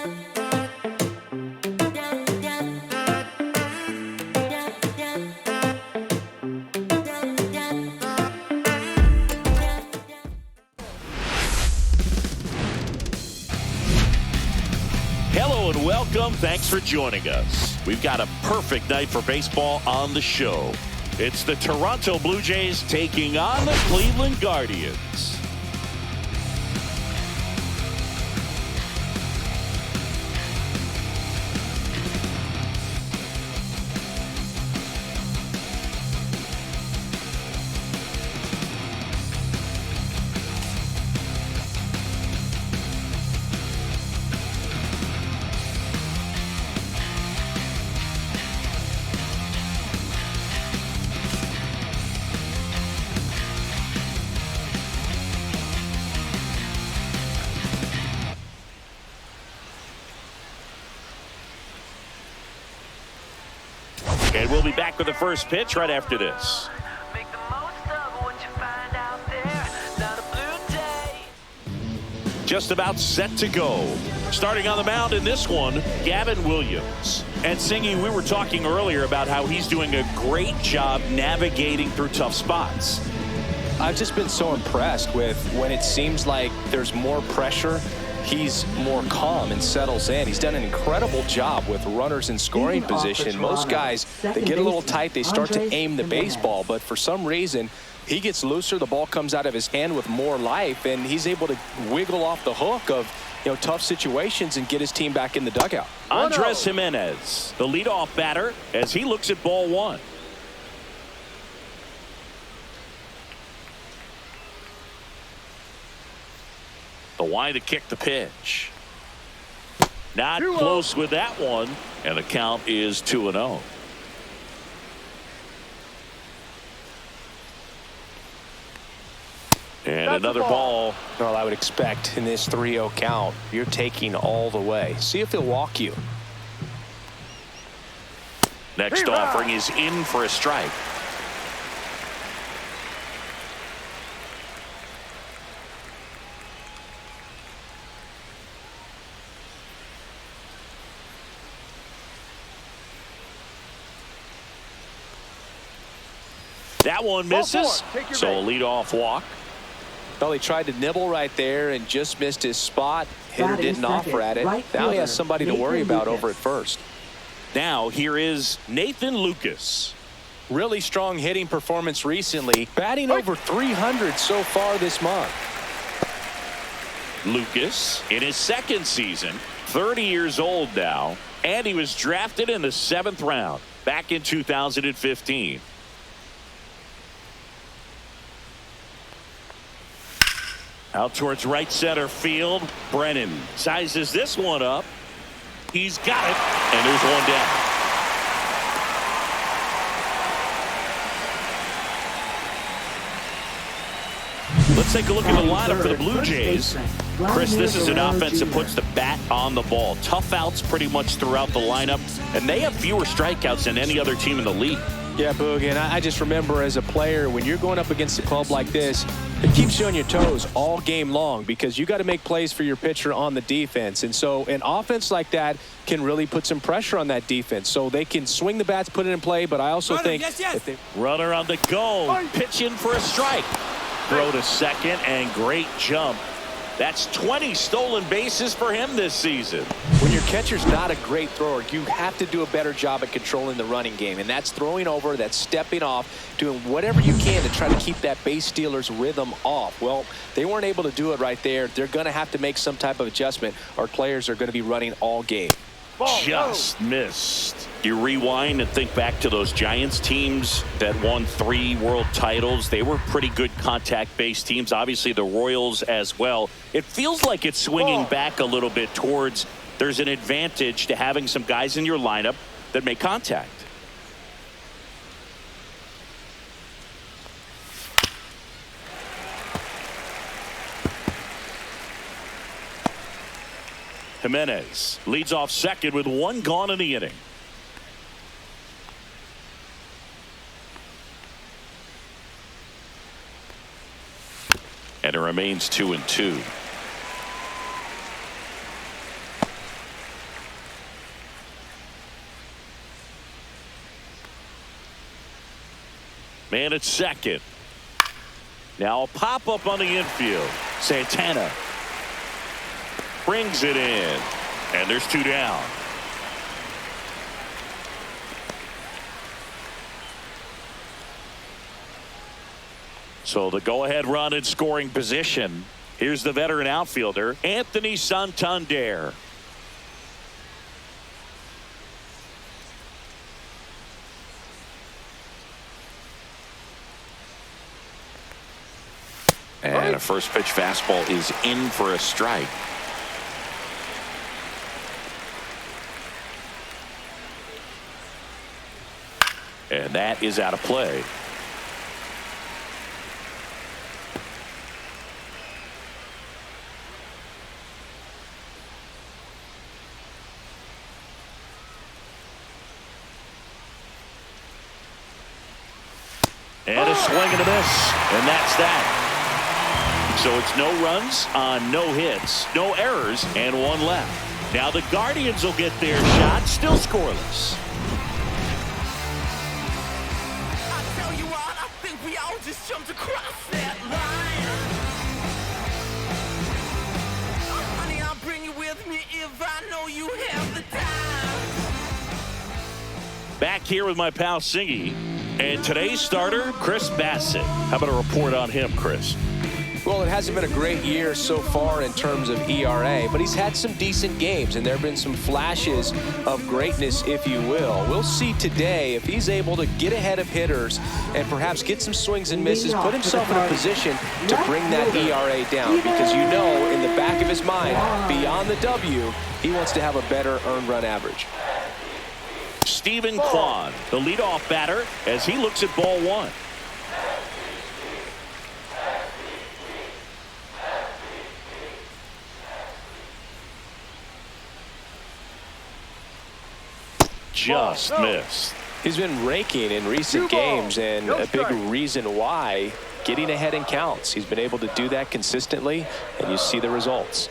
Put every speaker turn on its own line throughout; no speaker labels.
Hello and welcome. Thanks for joining us. We've got a perfect night for baseball on the show. It's the Toronto Blue Jays taking on the Cleveland Guardians. And we'll be back with the first pitch right after this.
Make the most of what you find out there. Not a blue day.
Just about set to go. Starting on the mound in this one, Gavin Williams. And Singy, we were talking earlier about how he's doing a great job navigating through tough spots.
I've just been so impressed with when it seems like there's more pressure, he's more calm and settles in. He's done an incredible job with runners in scoring position. Most guys, they get a little tight, they start to aim the baseball, but for some reason, he gets looser, the ball comes out of his hand with more life, and he's able to wiggle off the hook of tough situations and get his team back in the dugout.
Andres Jimenez, the leadoff batter, as he looks at ball one. The wide to kick the pitch. Not close with that one, and the count is 2-0. And another ball.
Well, I would expect in this 3-0 count, you're taking all the way. See if he'll walk you.
Next offering is in for a strike. That one misses, so a leadoff walk.
Well, he tried to nibble right there and just missed his spot. Hitter didn't offer at it. Now he has somebody to worry about over at first.
Now here is Nathan Lucas.
Really strong hitting performance recently. Batting over 300 so far this month.
Lucas in his second season, 30 years old now, and he was drafted in the 7th round back in 2015. Out towards right center field. Brennan sizes this one up. He's got it, and there's one down. Let's take a look at the lineup for the Blue Jays. Chris, this is an offense that puts the bat on the ball. Tough outs pretty much throughout the lineup, and they have fewer strikeouts than any other team in the league.
Yeah, Boog, and I just remember as a player, when you're going up against a club like this, it keeps you on your toes all game long because you got to make plays for your pitcher on the defense. And so an offense like that can really put some pressure on that defense. So they can swing the bats, put it in play, but I also think if they...
Runner on the go, pitch in for a strike. Throw to second, and great jump. That's 20 stolen bases for him this season.
When your catcher's not a great thrower, you have to do a better job at controlling the running game. And that's throwing over, that's stepping off, doing whatever you can to try to keep that base stealer's rhythm off. Well, they weren't able to do it right there. They're going to have to make some type of adjustment. Our players are going to be running all game.
Just missed. You rewind and think back to those Giants teams that won 3 world titles. They were pretty good contact-based teams. Obviously, the Royals as well. It feels like it's swinging back a little bit towards there's an advantage to having some guys in your lineup that make contact. Jimenez leads off second with 1 gone in the inning. And it remains 2-2. Man at second. Now a pop-up on the infield. Santana brings it in. And there's 2 down. So the go-ahead run in scoring position. Here's the veteran outfielder, Anthony Santander.
And a first pitch fastball is in for a strike.
And that is out of play. And a swing and a miss. And that's that. So it's no runs on no hits, no errors, and 1 left. Now the Guardians will get their shot, still scoreless.
I tell you what, I think we all just jumped across that line. Honey, I'll bring you with me if I know you have the time.
Back here with my pal Singy. And today's starter, Chris Bassitt. How about a report on him, Chris?
Well, it hasn't been a great year so far in terms of ERA, but he's had some decent games, and there have been some flashes of greatness, if you will. We'll see today if he's able to get ahead of hitters and perhaps get some swings and misses, put himself in a position to bring that ERA down, because you know in the back of his mind, beyond the W, he wants to have a better earned run average.
Stephen Kwan, the leadoff batter, as he looks at ball 1. Just missed.
He's been raking in recent games, and a big reason why, getting ahead in counts. He's been able to do that consistently, and you see the results.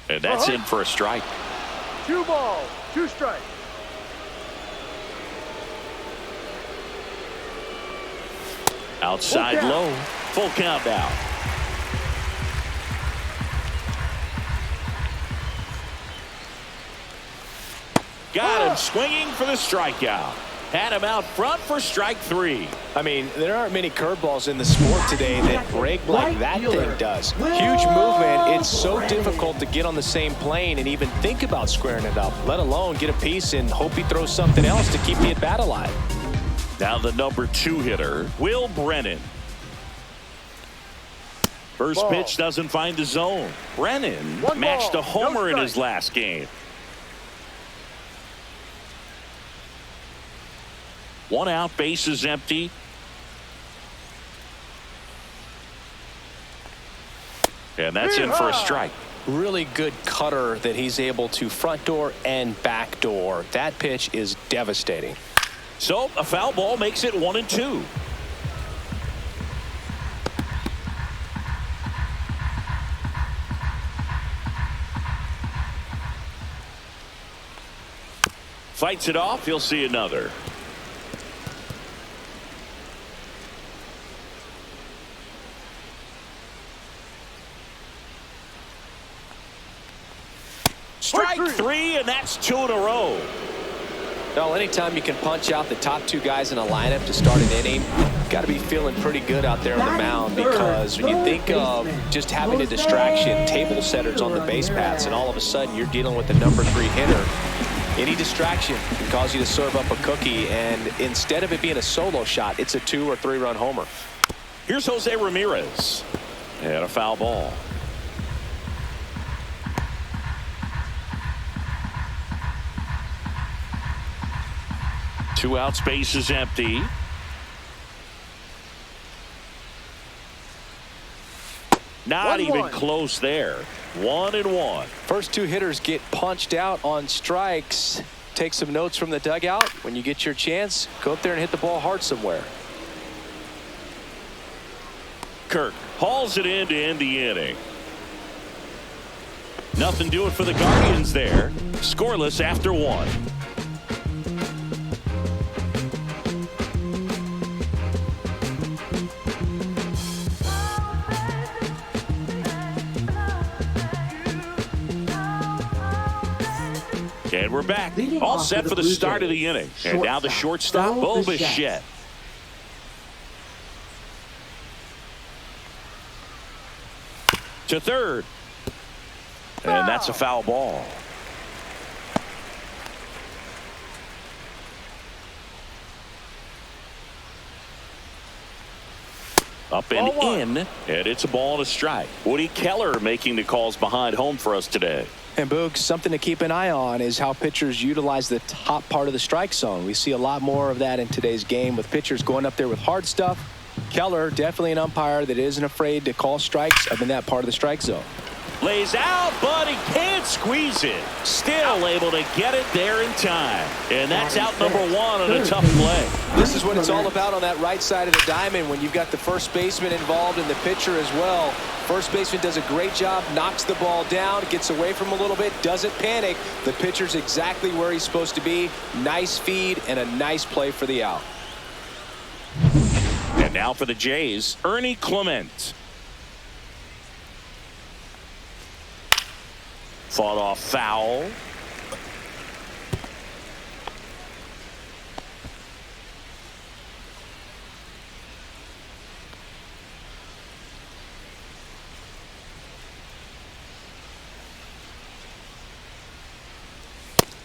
And that's in for a strike.
2 balls, 2 strikes.
Outside low. Full count now. Got him swinging for the strikeout. Had him out front for strike 3.
I mean, there aren't many curveballs in the sport today that break like that thing does. Huge movement. It's so difficult to get on the same plane and even think about squaring it up, let alone get a piece and hope he throws something else to keep the at-bat alive.
Now the number 2 hitter, Will Brennan. First pitch doesn't find the zone. Brennan matched a homer in his last game. 1 out, base is empty. And that's in for a strike.
Really good cutter that he's able to front door and back door. That pitch is devastating.
So a foul ball makes it 1-2. Fights it off. He'll see another. Strike 3, and that's 2 in a row.
Well, anytime you can punch out the top 2 guys in a lineup to start an inning, got to be feeling pretty good out there on the mound, because when you think of just having a distraction, table setters on the base paths, and all of a sudden you're dealing with the number 3 hitter, any distraction can cause you to serve up a cookie, and instead of it being a solo shot, it's a 2 or 3 run homer.
Here's Jose Ramirez. And a foul ball. Two outs, base is empty. Not even close there. 1-1.
First 2 hitters get punched out on strikes. Take some notes from the dugout. When you get your chance, go up there and hit the ball hard somewhere.
Kirk hauls it in to end the inning. Nothing doing for the Guardians there. Scoreless after one. And we're back. All set for the start of the inning. And now the shortstop, Bo Bichette. To third. And that's a foul ball. Up and in, and it's a ball and a strike. Woody Keller making the calls behind home for us today.
And Boog, something to keep an eye on is how pitchers utilize the top part of the strike zone. We see a lot more of that in today's game with pitchers going up there with hard stuff. Keller, definitely an umpire that isn't afraid to call strikes up in that part of the strike zone.
Lays out, but he can't squeeze it. Still able to get it there in time. And that's out number one on a tough play.
This is what it's all about on that right side of the diamond when you've got the first baseman involved and the pitcher as well. First baseman does a great job, knocks the ball down, gets away from him a little bit, doesn't panic. The pitcher's exactly where he's supposed to be. Nice feed and a nice play for the out.
And now for the Jays, Ernie Clement. Fought off foul.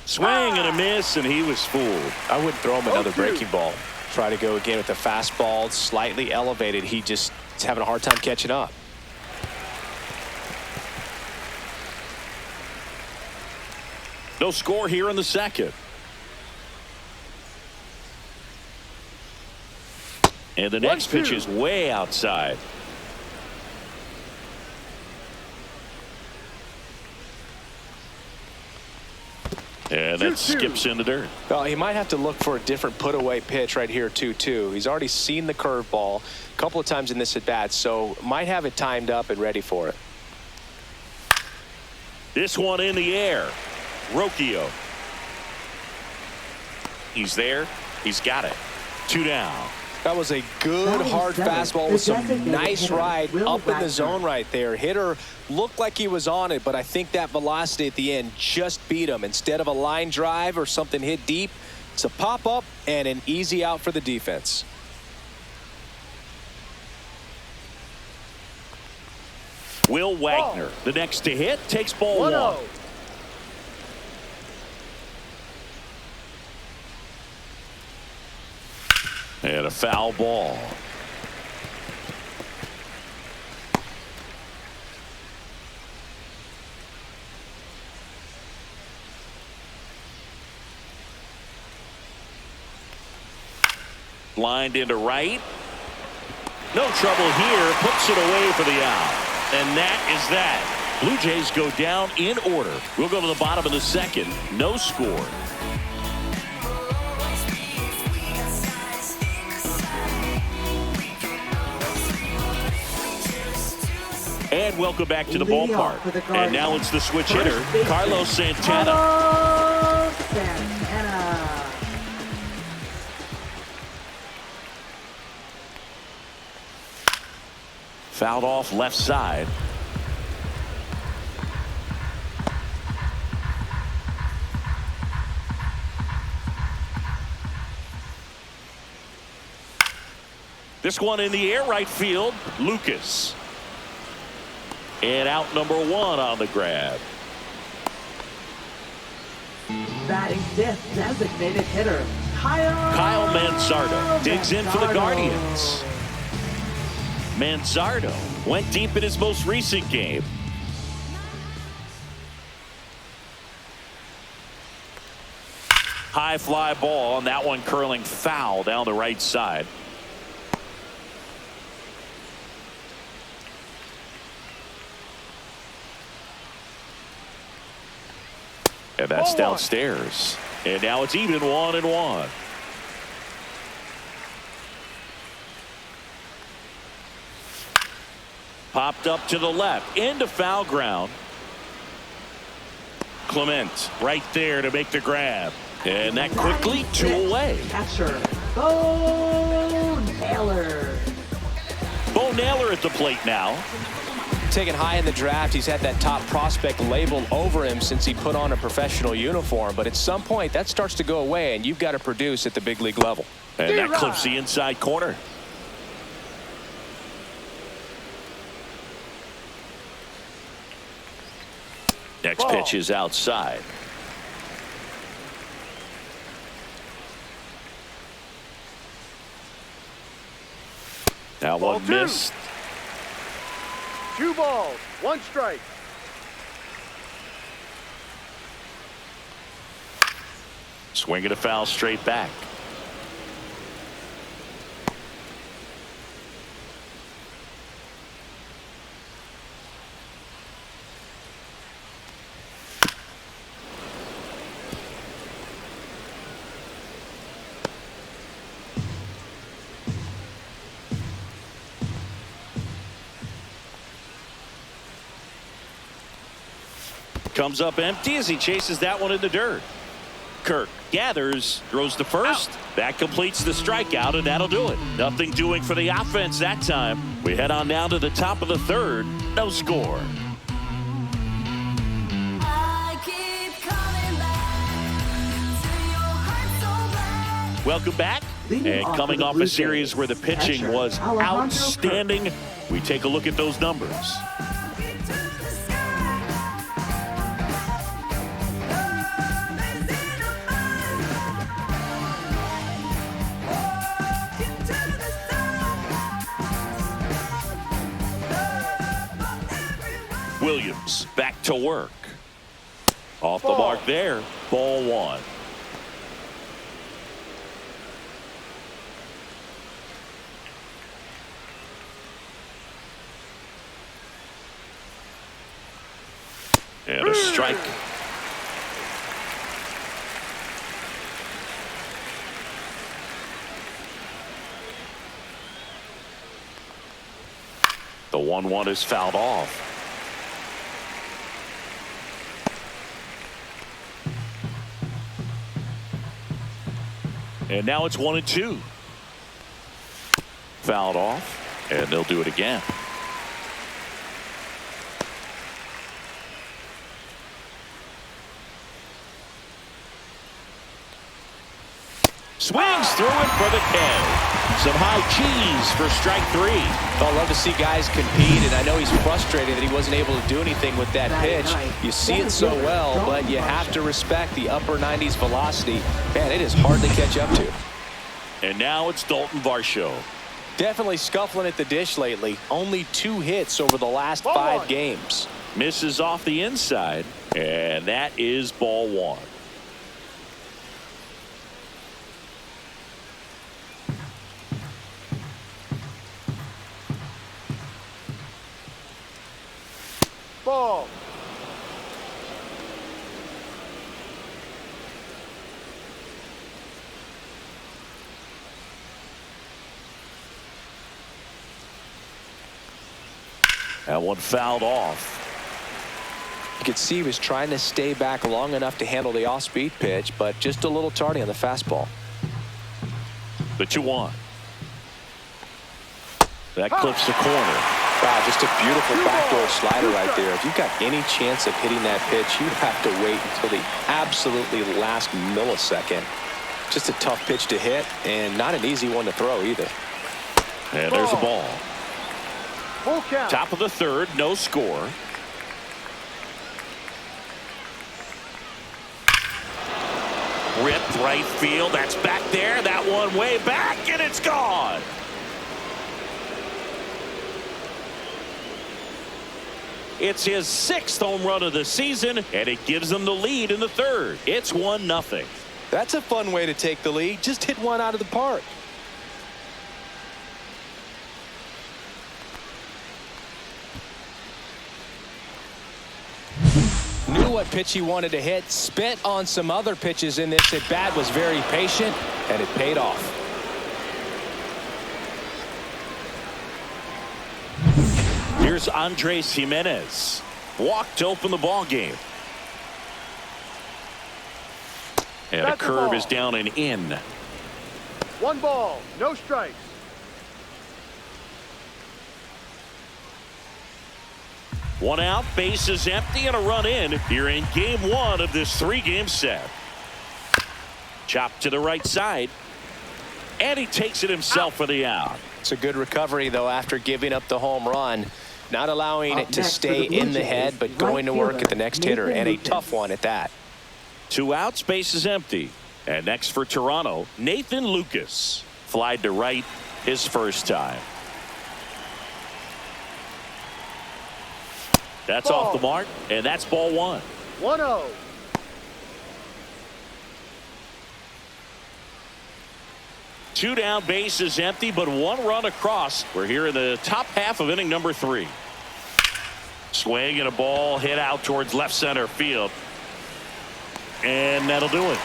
Swing and a miss, and he was fooled.
I wouldn't throw him another breaking ball. Try to go again with the fastball, slightly elevated. He just is having a hard time catching up.
No score here in the second. And the next pitch is way outside. And that skips in the dirt.
Well, he might have to look for a different put-away pitch right here, 2-2. He's already seen the curveball a couple of times in this at-bat, so might have it timed up and ready for it.
This one in the air. Rocchio. He's there. He's got it. 2 down.
That was a good hard fastball with some nice ride up in the zone right there. Hitter looked like he was on it, but I think that velocity at the end just beat him. Instead of a line drive or something hit deep, it's a pop-up and an easy out for the defense.
Will Wagner, the next to hit, takes ball 1. And a foul ball. Lined into right. No trouble here. Puts it away for the out. And that is that. Blue Jays go down in order. We'll go to the bottom of the second. No score. And welcome back to the ballpark. And now it's the switch hitter, Carlos Santana. Fouled off left side. This one in the air, right field, Lucas. And out number 1 on the grab.
Batting 5th, designated hitter,
Kyle Manzardo digs in for the Guardians. Manzardo went deep in his most recent game. High fly ball, and that one curling foul down the right side. And that's downstairs. And now it's even 1-1. Popped up to the left into foul ground. Clement right there to make the grab. And that quickly 2 away.
Catcher, Bo Naylor.
Bo Naylor at the plate now.
Taken high in the draft, he's had that top prospect labeled over him since he put on a professional uniform. But at some point, that starts to go away, and you've got to produce at the big league level.
And that clips the inside corner. Next pitch is outside. That
Ball
one
two.
missed.
2 balls, 1 strike.
Swinging a foul straight back. Comes up empty as he chases that one in the dirt. Kirk gathers, throws to first. That completes the strikeout, and that'll do it. Nothing doing for the offense that time. We head on down to the top of the third. No score. Welcome back. And coming off a series where the pitching was outstanding, we take a look at those numbers. Williams back to work. Off the mark there. Ball 1. And a strike. The 1-1 is fouled off. And now it's 1-2. Fouled off, and they'll do it again. Swings through it for the K. Some high cheese for strike 3.
I love to see guys compete, and I know he's frustrated that he wasn't able to do anything with that pitch. You see it so well, but you have to respect the upper 90s velocity. Man, it is hard to catch up to.
And now it's Dalton Varsho.
Definitely scuffling at the dish lately. Only 2 hits over the last 5 games.
Misses off the inside, and that is ball 1.
Ball.
That one fouled off.
You could see he was trying to stay back long enough to handle the off-speed pitch, but just a little tardy on the fastball.
The 2-1. That clips the corner.
Wow, just a beautiful backdoor slider right there. If you've got any chance of hitting that pitch, you have to wait until the absolutely last millisecond. Just a tough pitch to hit, and not an easy one to throw either.
And there's a ball.
Full count.
Top of the third, no score. Ripped right field. That's back there. That one way back, and it's gone. It's his 6th home run of the season, and it gives them the lead in the third. It's 1-0.
That's a fun way to take the lead. Just hit one out of the park. Knew what pitch he wanted to hit. Spent on some other pitches in this at bat. Was very patient, and it paid off.
Here's Andres Jimenez. Walked to open the ball game. And a
That's the
curve
ball.
is down and in.
1 ball, no strikes.
One out, base is empty, and a run in here in game 1 of this 3-game set. Chopped to the right side, and he takes it himself for the out.
It's a good recovery, though, after giving up the home run. Not allowing it to stay in the head, but going to work at the next hitter, and a tough one at that.
2 outs, base is empty. And next for Toronto, Nathan Lucas. Flied to right his first time. That's
Ball.
off the mark, and that's ball 1.
1-0.
Two down, base is empty, but 1 run across. We're here in the top half of inning number 3. Swing and a ball hit out towards left center field. And that'll do it.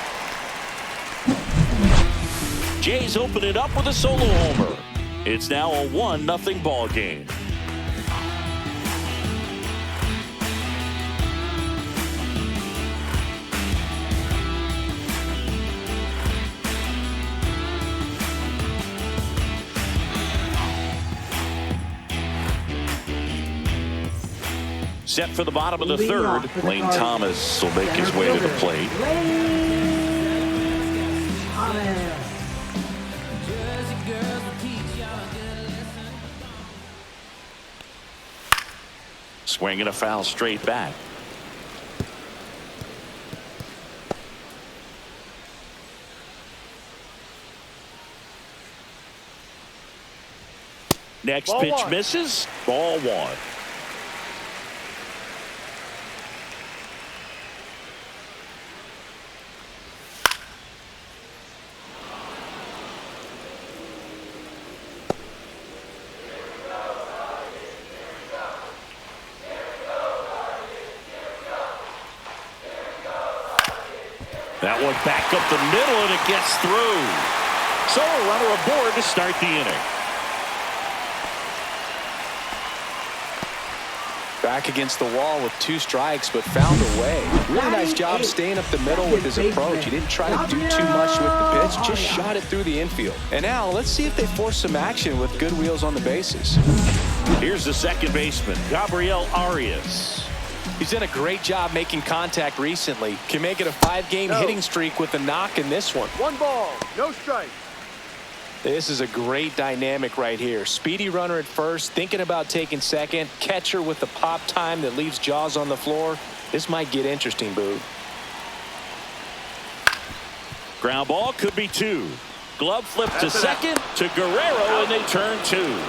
Jays open it up with a solo homer. It's now a 1-0 ball game. Set for the bottom of the 3rd. Lane Thomas will make his way to the plate. Swing and a foul straight back. Next
Ball
pitch
1.
misses. Ball 1. That one back up the middle, and it gets through. So a runner aboard to start the inning.
Back against the wall with 2 strikes, but found a way. Really nice job staying up the middle with his approach. He didn't try to do too much with the pitch, just shot it through the infield. And now let's see if they force some action with good wheels on the bases.
Here's the second baseman, Gabriel Arias.
He's done a great job making contact recently. Can make it a 5-game hitting streak with a knock in this one.
1 ball, no strikes.
This is a great dynamic right here. Speedy runner at first, thinking about taking second. Catcher with the pop time that leaves Jaws on the floor. This might get interesting, Boo.
Ground ball, could be 2. Glove flip to second to Guerrero, and they turn 2.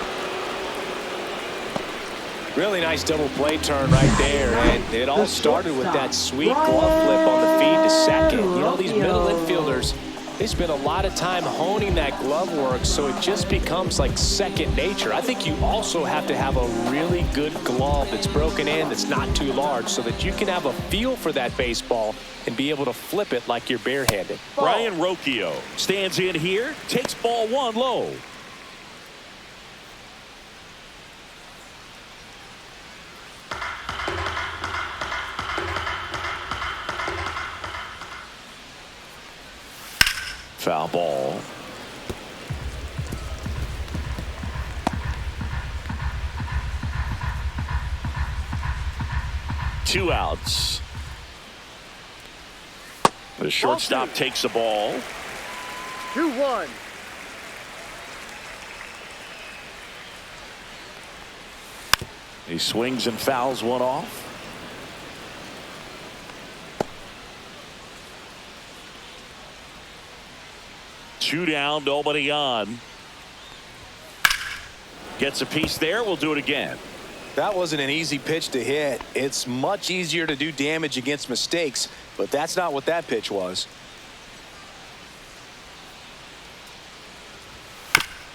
Really nice double play turn right there, and it all started with that sweet glove flip on the feed to second. You know, these middle infielders, they spend a lot of time honing that glove work, so it just becomes like second nature. I think you also have to have a really good glove that's broken in, that's not too large, so that you can have a feel for that baseball and be able to flip it like you're barehanded.
Ryan Rocchio stands in here, takes ball 1 low. Foul ball. Two outs. The shortstop takes the ball.
2-1.
He swings and fouls one off. Two down, nobody on. Gets a piece there. We'll do it again.
That wasn't an easy pitch to hit. It's much easier to do damage against mistakes, but that's not what that pitch was.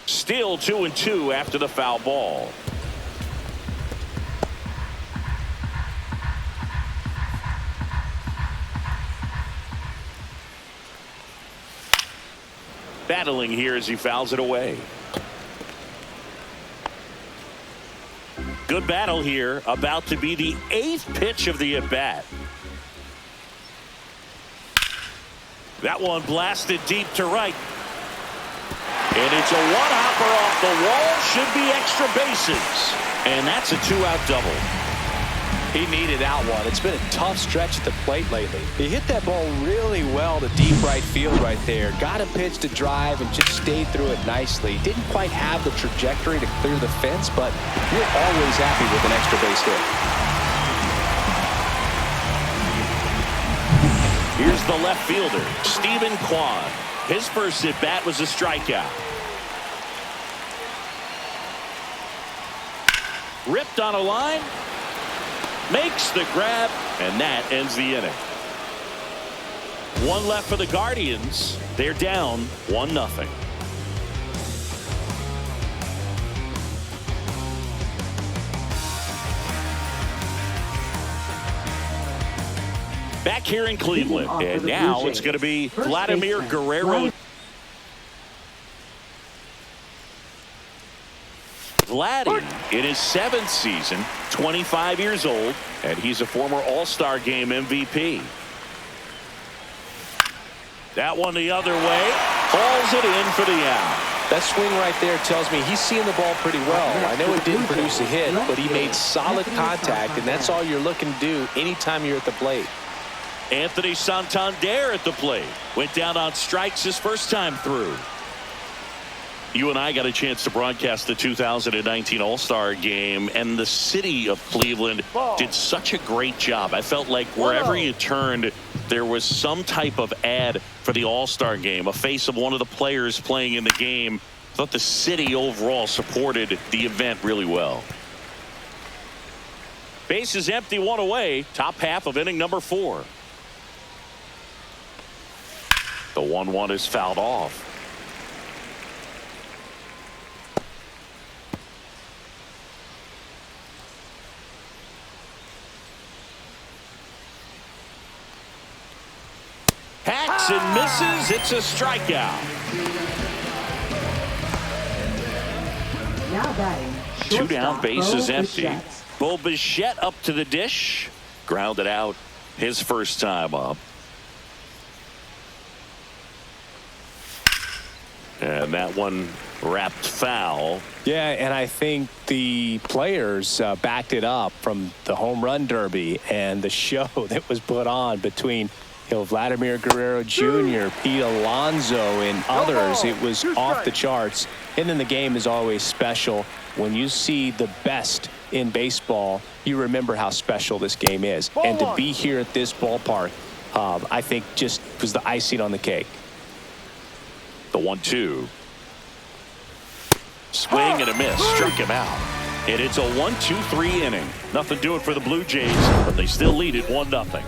Still 2-2 after the foul ball. Battling here as he fouls it away. Good battle here. About to be the 8th pitch of the at-bat. That one blasted deep to right. And it's a one-hopper off the wall. Should be extra bases. And that's a 2-out double.
He needed that one. It's been a tough stretch at the plate lately. He hit that ball really well to deep right field right there. Got a pitch to drive and just stayed through it nicely. Didn't quite have the trajectory to clear the fence, but you're always happy with an extra base hit.
Here's the left fielder, Stephen Kwan. His first at-bat was a strikeout. Ripped on a line. Makes the grab, and that ends the inning. One left for the Guardians. They're down 1-0. Back here in Cleveland, and now it's going to be Vladimir Guerrero. Vladdy in his 7th season, 25 years old, and he's a former All-Star Game MVP. That one the other way, hauls it in for the out.
That swing right there tells me he's seeing the ball pretty well. I know it didn't produce a hit, but he made solid contact, and that's all you're looking to do anytime you're at the plate.
Anthony Santander at the plate. Went down on strikes his first time through. You and I got a chance to broadcast the 2019 All-Star Game, and the city of Cleveland did such a great job. I felt like wherever you turned, there was some type of ad for the All-Star Game, a face of one of the players playing in the game. I thought the city overall supported the event really well. Base is empty, one away. Top half of inning number 4. The 1-1 is fouled off. Hacks and misses. It's a strikeout.
Now batting.
2 down, base is empty.
Bichette.
Bo Bichette up to the dish. Grounded out his first time up. And that one wrapped foul.
Yeah, and I think the players backed it up from the home run derby and the show that was put on between Vladimir Guerrero Jr., Pete Alonso, and others. It was off the charts. And then the game is always special. When you see the best in baseball, you remember how special this game is. And to be here at this ballpark, I think just was the icing on the cake.
The 1-2. Swing and a miss. Struck him out. And it's a 1-2-3 inning. Nothing doing for the Blue Jays, but they still lead it 1-0.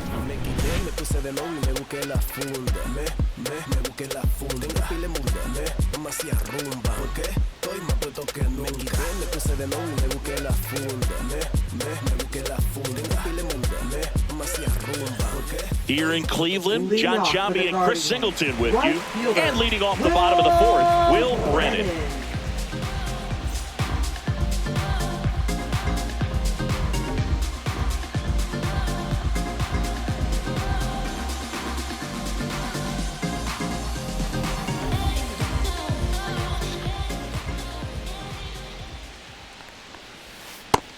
Here in Cleveland, John Giambi and Chris Singleton with you. And leading off the bottom of the 4th, Will Brennan.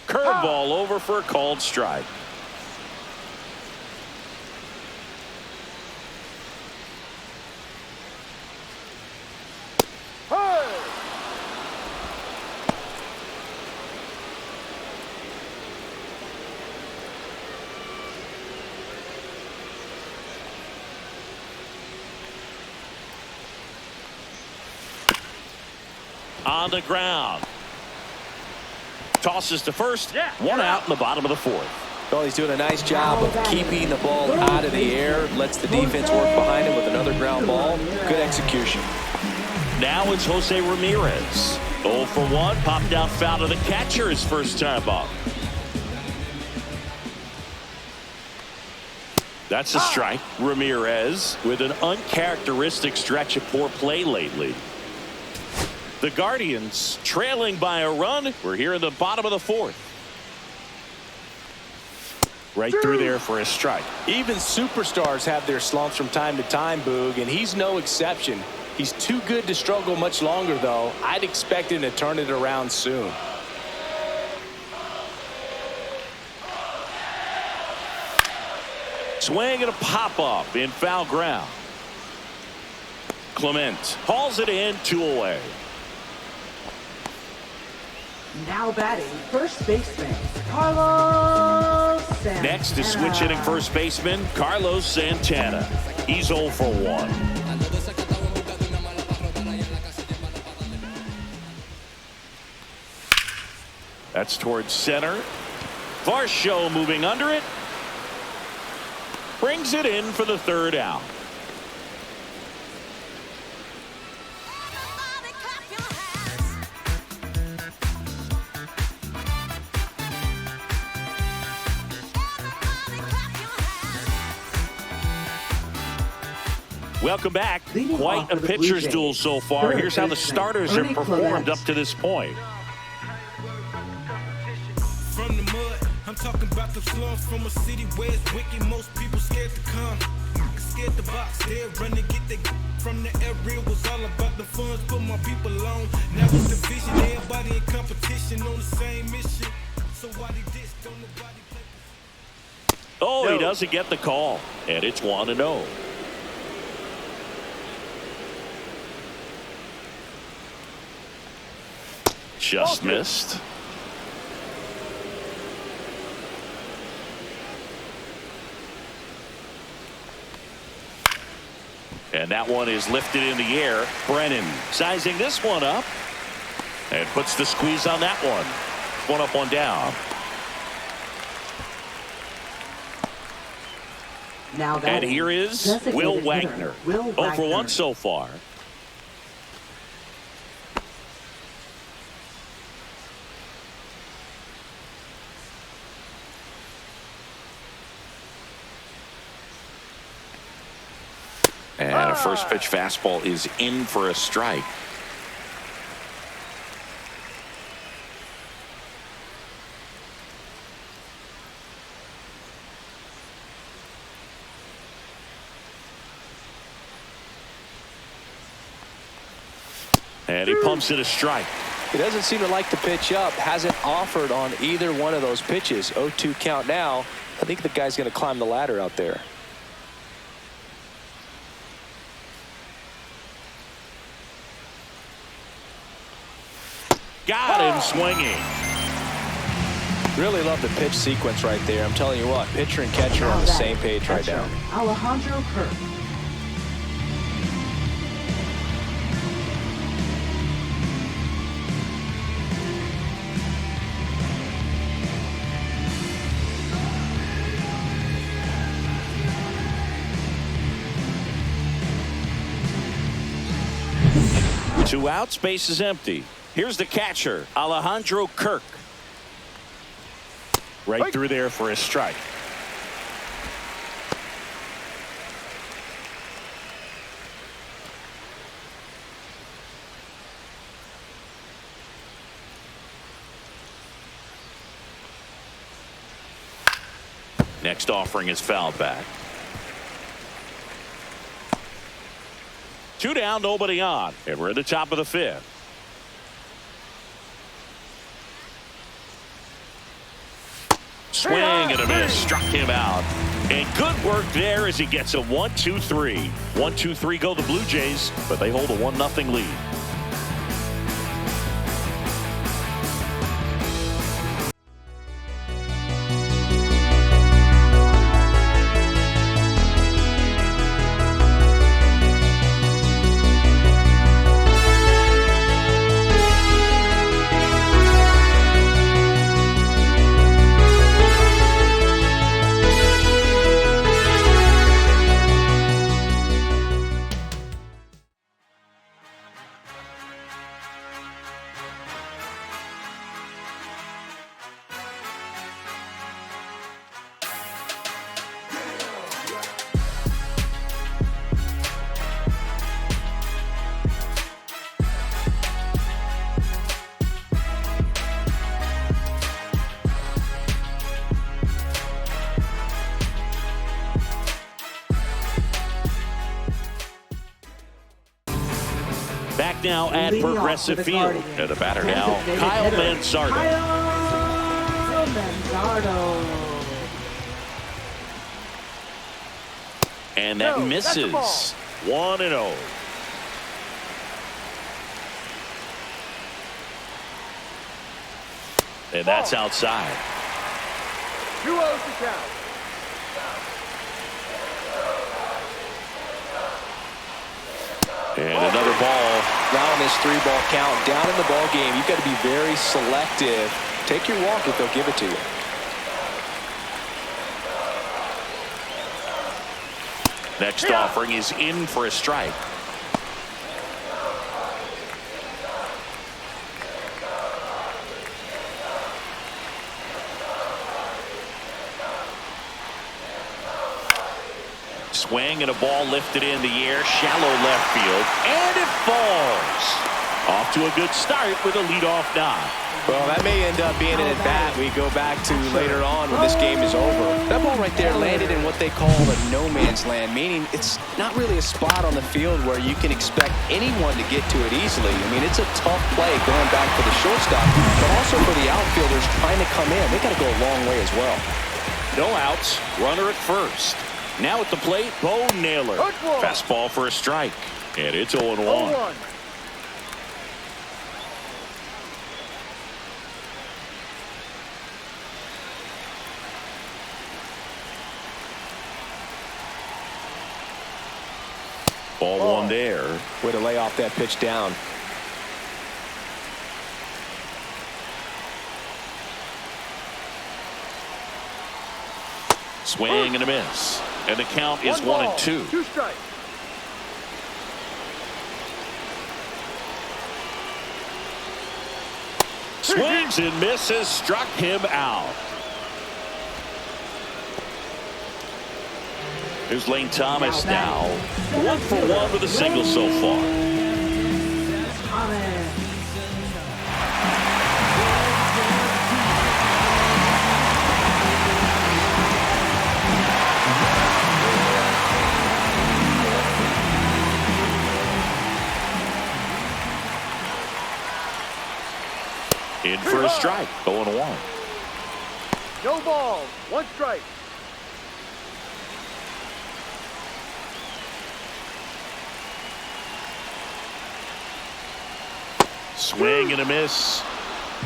Curveball over for a called strike. On the ground. Tosses to first. One out in the bottom of the 4th.
Well, he's doing a nice job of keeping the ball out of the air. Lets the defense work behind him with another ground ball. Good execution.
Now it's Jose Ramirez. 0 for 1. Popped out foul to the catcher his first time up. That's a strike. Ramirez with an uncharacteristic stretch of poor play lately. The Guardians trailing by a run. We're here in the bottom of the 4th. Right through there for a strike.
Even superstars have their slumps from time to time, Boog, and he's no exception. He's too good to struggle much longer, though. I'd expect him to turn it around soon.
Swing and a pop-up in foul ground. Clement hauls it in, 2 away.
Now batting, first baseman, Carlos Santana.
Next is switch hitting first baseman, Carlos Santana. He's 0 for 1. That's towards center. Varsho moving under it. Brings it in for the 3rd out. Welcome back.
Leading
Quite
off
a
for the Blue
pitcher's
Jays,
duel so far.
third
Here's how the
baseman,
starters have
Ernie
performed
Clement.
up to this point.
From the mud, I'm talking about the slums from a city where it's wicked. Most people scared to come, scared to box. They're running, get they from the area. Was all about the funds, put my people on. Now it's division, everybody in competition on the same mission. So why they diss, don't nobody play.
Oh,
No.
he doesn't get the call, and it's 1-0. Just missed. And that one is lifted in the air. Brennan sizing this one up and puts the squeeze on that one. 1 up, 1 down.
Now
And
batting,
here is
designated
Will
hitter,
Wagner.
Will
0 for
Wagner.
1 so far.
And a first pitch fastball is in for a strike.
And he pumps it a strike.
He doesn't seem to like the pitch up. Hasn't offered on either one of those pitches. 0-2 count now. I think the guy's going to climb the ladder out there.
Got him swinging.
Really love the pitch sequence right there. I'm telling you what, pitcher and catcher are on the same page right now.
Alejandro Kirk.
Two outs, base is empty. Here's the catcher, Alejandro Kirk. Right through there for a strike. Next offering is fouled back. 2 down, nobody on, and we're at the top of the 5th. Swing and a miss, struck him out. And good work there as he gets a 1-2-3. 1-2-3 go the Blue Jays, but they hold a 1-0 lead. back now at
Leading off
Progressive
for the
Field.
Guardians,
And the batter now,
designated
Kyle
hitter,
Manzardo.
Kyle Manzardo.
And that
No, that's the ball.
misses. 1-0. And that's outside.
2-0 to count.
And another ball.
Now in this 3-ball count, down in the ball game, you've got to be very selective. Take your walk if they'll give it to you.
Next offering is in for a strike. Swing and a ball lifted in the air, shallow left field, and it falls. Off to a good start with a leadoff knock.
Well, that may end up being an at-bat we go back to later on when this game is over. That ball right there landed in what they call a no-man's land, meaning it's not really a spot on the field where you can expect anyone to get to it easily. I mean, it's a tough play going back for the shortstop, but also for the outfielders trying to come in. They got to go a long way as well.
No outs, runner at first. Now at the plate, Bo Naylor. Fastball for a strike, and it's 0-1.
0-1.
Ball one there.
Way to lay off that pitch down.
Swing and a miss. And the count is 1-2.
2 strikes.
Swings and misses, struck him out. Here's Lane Thomas now. 1 for 1 with a single so far.
Thomas.
In for a strike, 0-1.
No balls. 1 strike.
Swing and a miss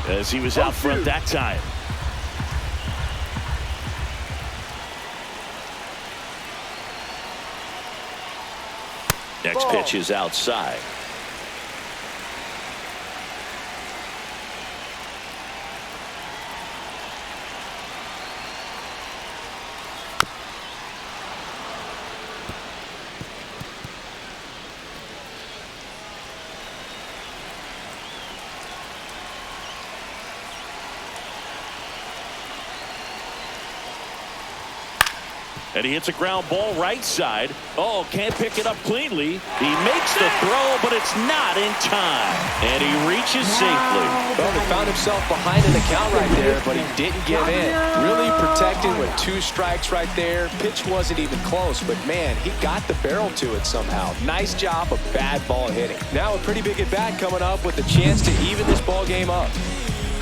as he was out front that time. Next pitch is outside. And he hits a ground ball right side. Oh, can't pick it up cleanly. He makes the throw, but it's not in time. And he reaches safely.
Well, he found himself behind in the count right there, but he didn't give in. Really protected with 2 strikes right there. Pitch wasn't even close, but man, he got the barrel to it somehow. Nice job of bad ball hitting. Now a pretty big at bat coming up with a chance to even this ball game up.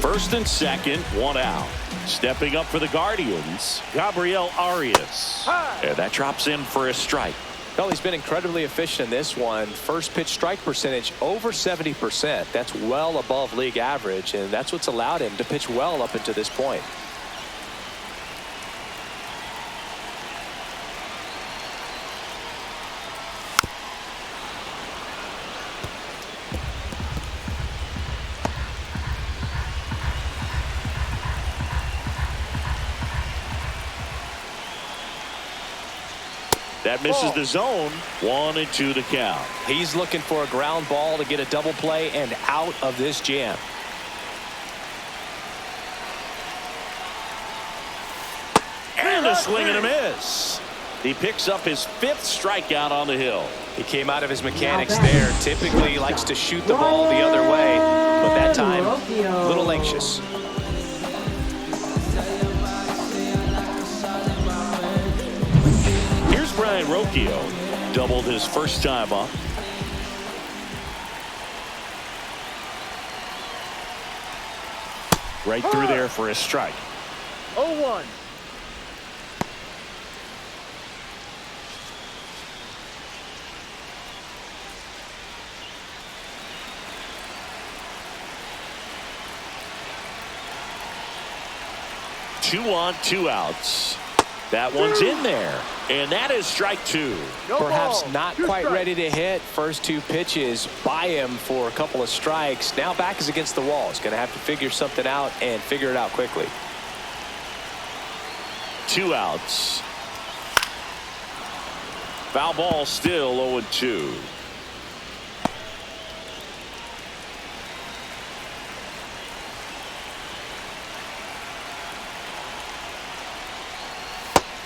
First and second, 1 out. Stepping up for the Guardians, Gabriel Arias. And that drops in for a strike.
Well, he's been incredibly efficient in this one. First pitch strike percentage over 70%. That's well above league average, and that's what's allowed him to pitch well up until this point.
That misses the zone. 1-2 the count.
He's looking for a ground ball to get a double play and out of this jam.
And a swing and a miss. He picks up his 5th strikeout on the hill.
He came out of his mechanics there. Typically he likes to shoot the ball the other way, but that time a little anxious.
Brian Rocchio doubled his first time up. Right through there for a strike.
0-1.
Two on, two outs. That one's in there. And that is strike two.
No
Perhaps
ball.
not
2
quite
strikes.
ready to hit. First 2 pitches by him for a couple of strikes. Now back is against the wall. He's going to have to figure something out and figure it out quickly.
2 outs. Foul ball, still 0-2.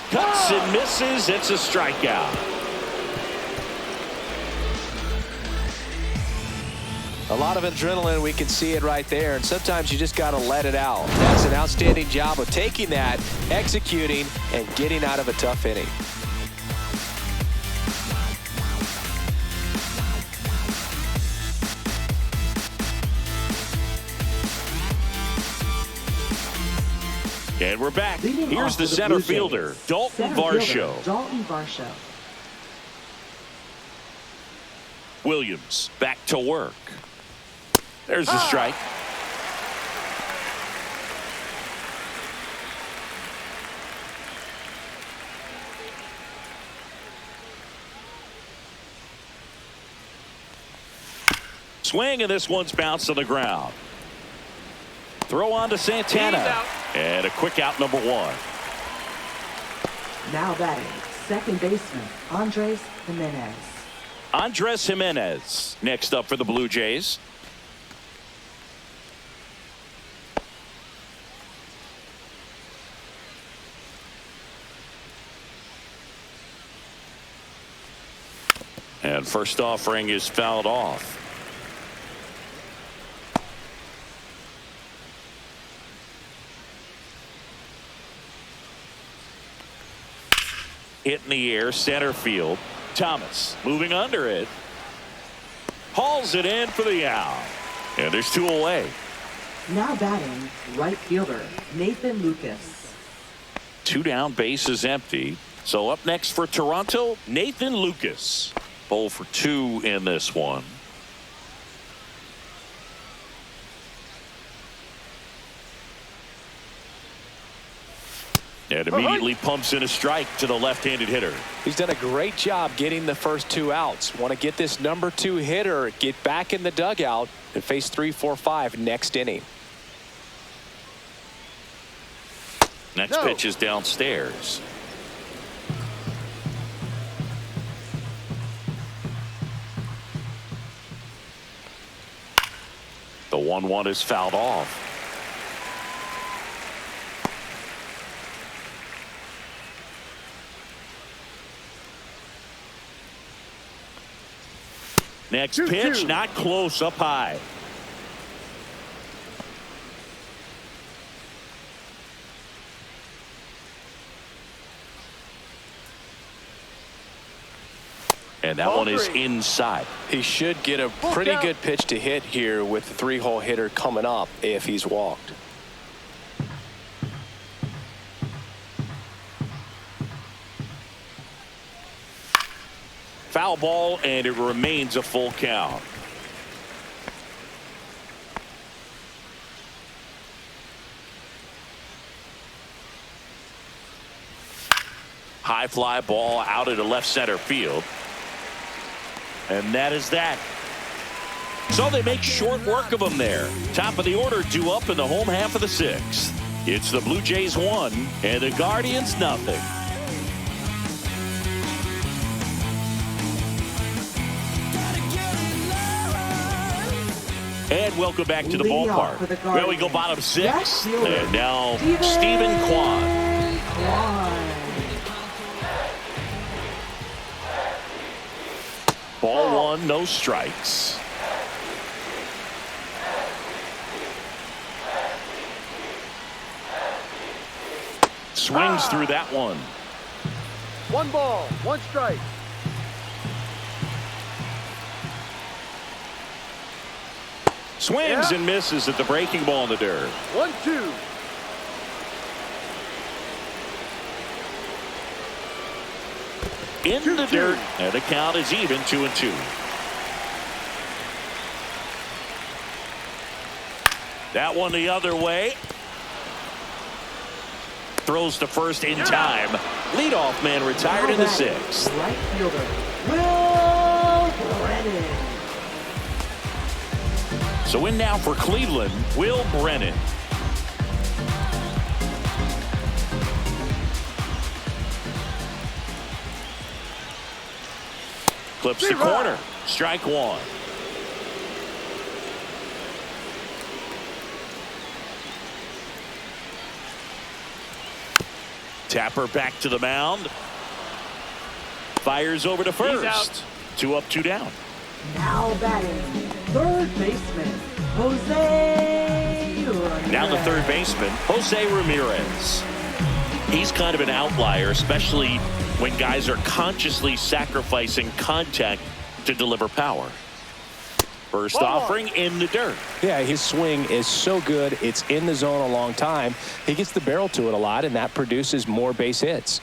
Cuts and misses. It's a strikeout.
A lot of adrenaline. We can see it right there. And sometimes you just got to let it out. That's an outstanding job of taking that, executing, and getting out of a tough inning.
And we're back.
Leading
Here's
off
the
for
center
Blue Jays,
fielder, Dalton
center fielder,
Varsho.
Dalton Varsho.
Williams back to work. There's the strike. Swing, and this one's bounced on the ground. Throw on to Santana. And a quick out, number 1.
Now batting, second baseman, Andres Jimenez.
Andres Jimenez next up for the Blue Jays. And first offering is fouled off. Hit in the air, center field. Thomas moving under it. Hauls it in for the out. And there's 2 away.
Now batting, right fielder, Nathan Lucas.
2 down, bases empty. So up next for Toronto, Nathan Lucas. 0 for 2 in this one. And immediately pumps in a strike to the left-handed hitter.
He's done a great job getting the first 2 outs. Want to get this number 2 hitter, get back in the dugout, and face 3, 4, 5 next inning.
Next pitch is downstairs. The 1-1 is fouled off. Next pitch, not close, up high. And that one is inside.
He should get a pretty good pitch to hit here with the 3-hole hitter coming up if he's walked.
Foul ball, and it remains a full count. High fly ball out into left center field. And that is that. So they make short work of them there. Top of the order due up in the home half of the 6th. It's the Blue Jays 1 and the Guardians nothing. And welcome back to the
Leading off for the
ballpark. Well, we go bottom 6.
Left fielder,
And now Stephen Kwan.
Kwan.
Ball 1, no strikes. Swings through that one.
1 ball, 1 strike.
Swings and misses at the breaking ball in the dirt.
1-2.
In the dirt, and the count is even, 2-2. That one the other way. Throws to first in time. Leadoff man retired in the sixth.
Right fielder, Will Brennan.
So in now for Cleveland, Will Brennan. Clips the corner. Strike one. Tapper back to the mound. Fires over to first. 2 up, 2 down.
Now batting, third baseman, Jose Ramirez.
Now the third baseman, Jose Ramirez. He's kind of an outlier, especially when guys are consciously sacrificing contact to deliver power. First offering in the dirt.
Yeah, his swing is so good. It's in the zone a long time. He gets the barrel to it a lot, and that produces more base hits.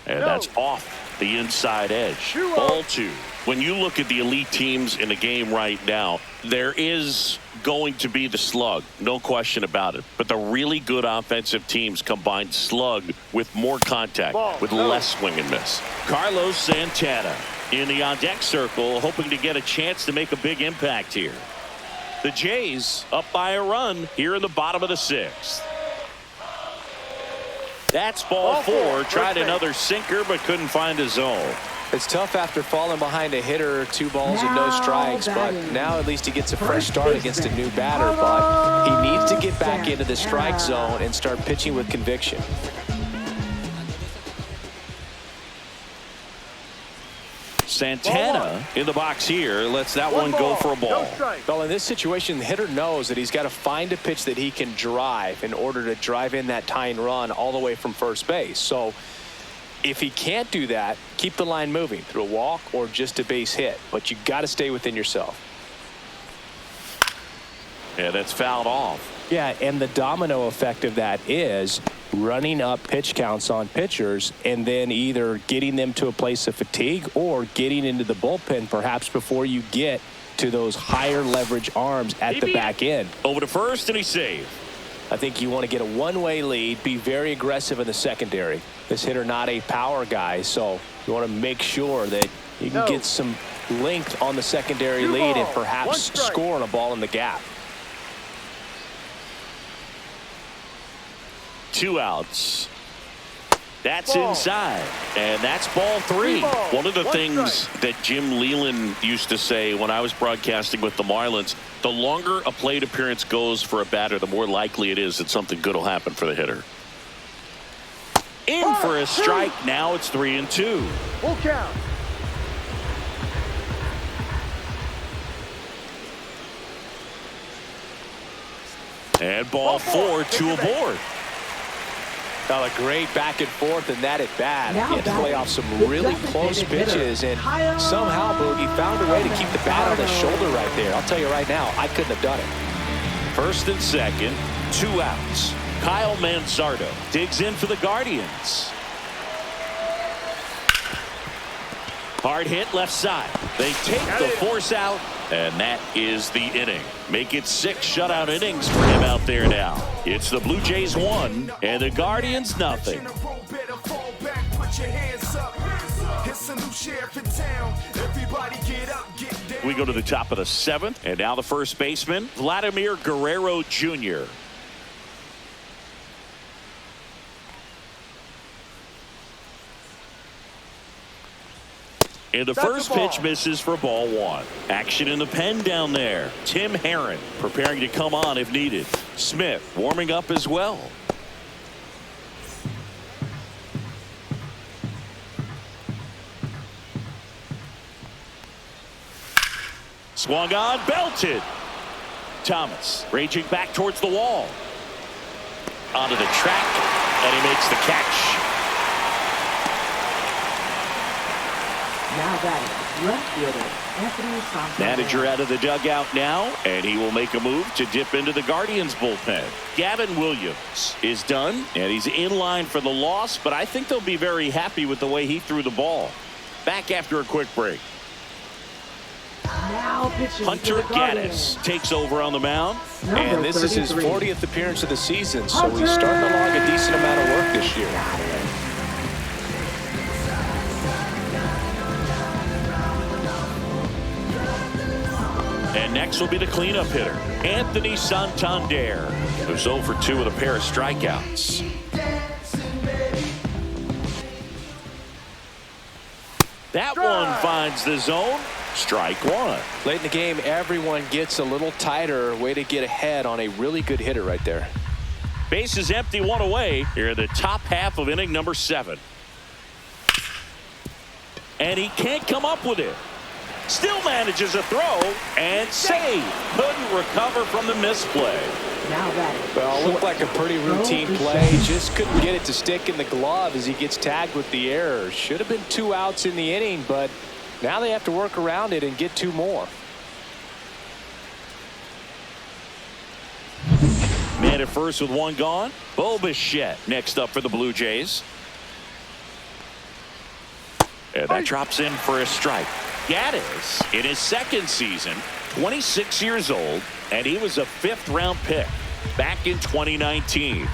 And that's off the inside edge. Ball 2. When you look at the elite teams in the game right now, there is going to be the slug, no question about it. But the really good offensive teams combine slug with more contact, with less swing and miss. Carlos Santana in the on-deck circle, hoping to get a chance to make a big impact here. The Jays up by a run here in the bottom of the 6th. That's ball 4. Tried another sinker, but couldn't find a zone.
It's tough after falling behind a hitter, 2 balls and no strikes, but now at least he gets a fresh start against a new batter. But he needs to get back into the strike zone and start pitching with conviction.
Santana in the box here lets that one go for a ball.
Well, in this situation, the hitter knows that he's got to find a pitch that he can drive in order to drive in that tying run all the way from first base. So if he can't do that, keep the line moving through a walk or just a base hit. But you got to stay within yourself.
Yeah, that's fouled off.
Yeah, and the domino effect of that is running up pitch counts on pitchers and then either getting them to a place of fatigue or getting into the bullpen perhaps before you get to those higher leverage arms at the back end.
Over to first, and he saved.
I think you want to get a one-way lead, be very aggressive in the secondary. This hitter not a power guy, so you want to make sure that you can get some length on the secondary lead and perhaps score on a ball in the gap.
2 outs. That's inside, and that's ball 3. One of the things that Jim Leland used to say when I was broadcasting with the Marlins, the longer a plate appearance goes for a batter, the more likely it is that something good will happen for the hitter. In for a strike. Now it's 3-2.
Full count.
And ball 4, 2 aboard.
Now a great back and forth, and that at bat. He had to play off some really close pitches, and somehow Boogie found a way to keep the bat on his shoulder right there. I'll tell you right now, I couldn't have done it.
First and second, 2 outs. Kyle Manzardo digs in for the Guardians. Hard hit left side. They take the force out, and that is the inning. Make it 6 shutout innings for him out there now. It's the Blue Jays 1 and the Guardians nothing. We go to the top of the 7th, and now the first baseman, Vladimir Guerrero Jr. And the first pitch misses for ball 1. Action in the pen down there. Tim Herron preparing to come on if needed. Smith warming up as well. Swung on, belted. Thomas raging back towards the wall. Onto the track, and he makes the catch.
Now batting, left fielder, Anthony Santos.
Manager out of the dugout now, and he will make a move to dip into the Guardians bullpen. Gavin Williams is done, and he's in line for the loss, but I think they'll be very happy with the way he threw the ball. Back after a quick break.
Now pitching
Hunter
for the Guardians.
Gaddis takes over on the mound.
And this is his 40th appearance of the season, so he's starting along a decent amount of work this year.
And next will be the cleanup hitter, Anthony Santander, who's 0 for 2 with a pair of strikeouts. That one finds the zone. Strike one.
Late in the game, everyone gets a little tighter. Way to get ahead on a really good hitter right there.
Base is empty, one away. Here in the top half of inning number 7. And he can't come up with it. Still manages a throw and save. Couldn't recover from the misplay.
Now batting.
Well, looked like a pretty routine play. Just couldn't get it to stick in the glove as he gets tagged with the error. Should have been 2 outs in the inning, but now they have to work around it and get 2 more.
Man at first with 1 gone. Bo Bichette next up for the Blue Jays. And that drops in for a strike. Gaddis in his 2nd season, 26 years old, and he was a 5th-round pick back in 2019.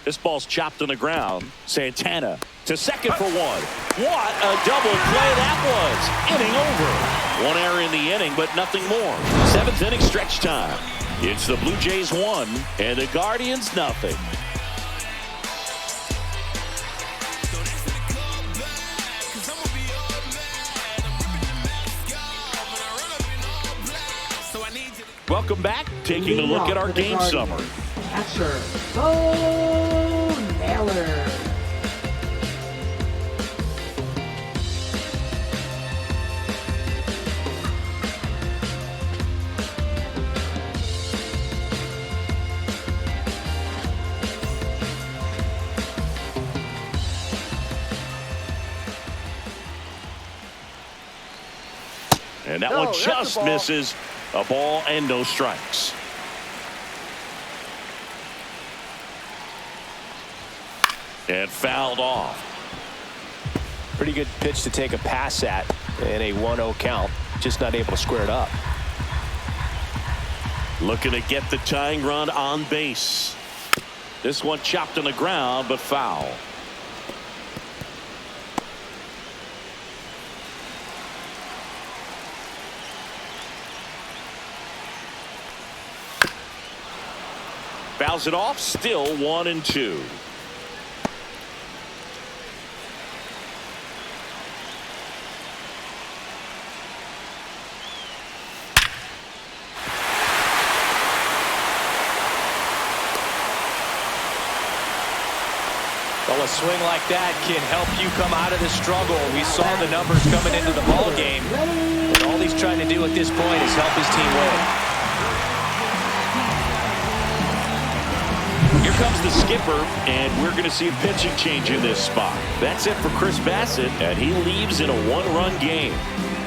This ball's chopped on the ground. Santana to second for 1. What a double play that was. Inning over. 1 error in the inning, but nothing more. 7th inning stretch time. It's the Blue Jays 1 and the Guardians nothing. Welcome back. Taking a look at our game summary.
Catcher, Bo Naylor.
And that one just misses. A ball and no strikes. And fouled off.
Pretty good pitch to take a pass at in a 1-0 count. Just not able to square it up.
Looking to get the tying run on base. This one chopped on the ground, but foul. Fouls it off, still 1-2.
Well, a swing like that can help you come out of the struggle. We saw the numbers coming into the ball game, and all he's trying to do at this point is help his team win.
Here comes the skipper, and we're going to see a pitching change in this spot. That's it for Chris Bassitt, and he leaves in a 1-run game.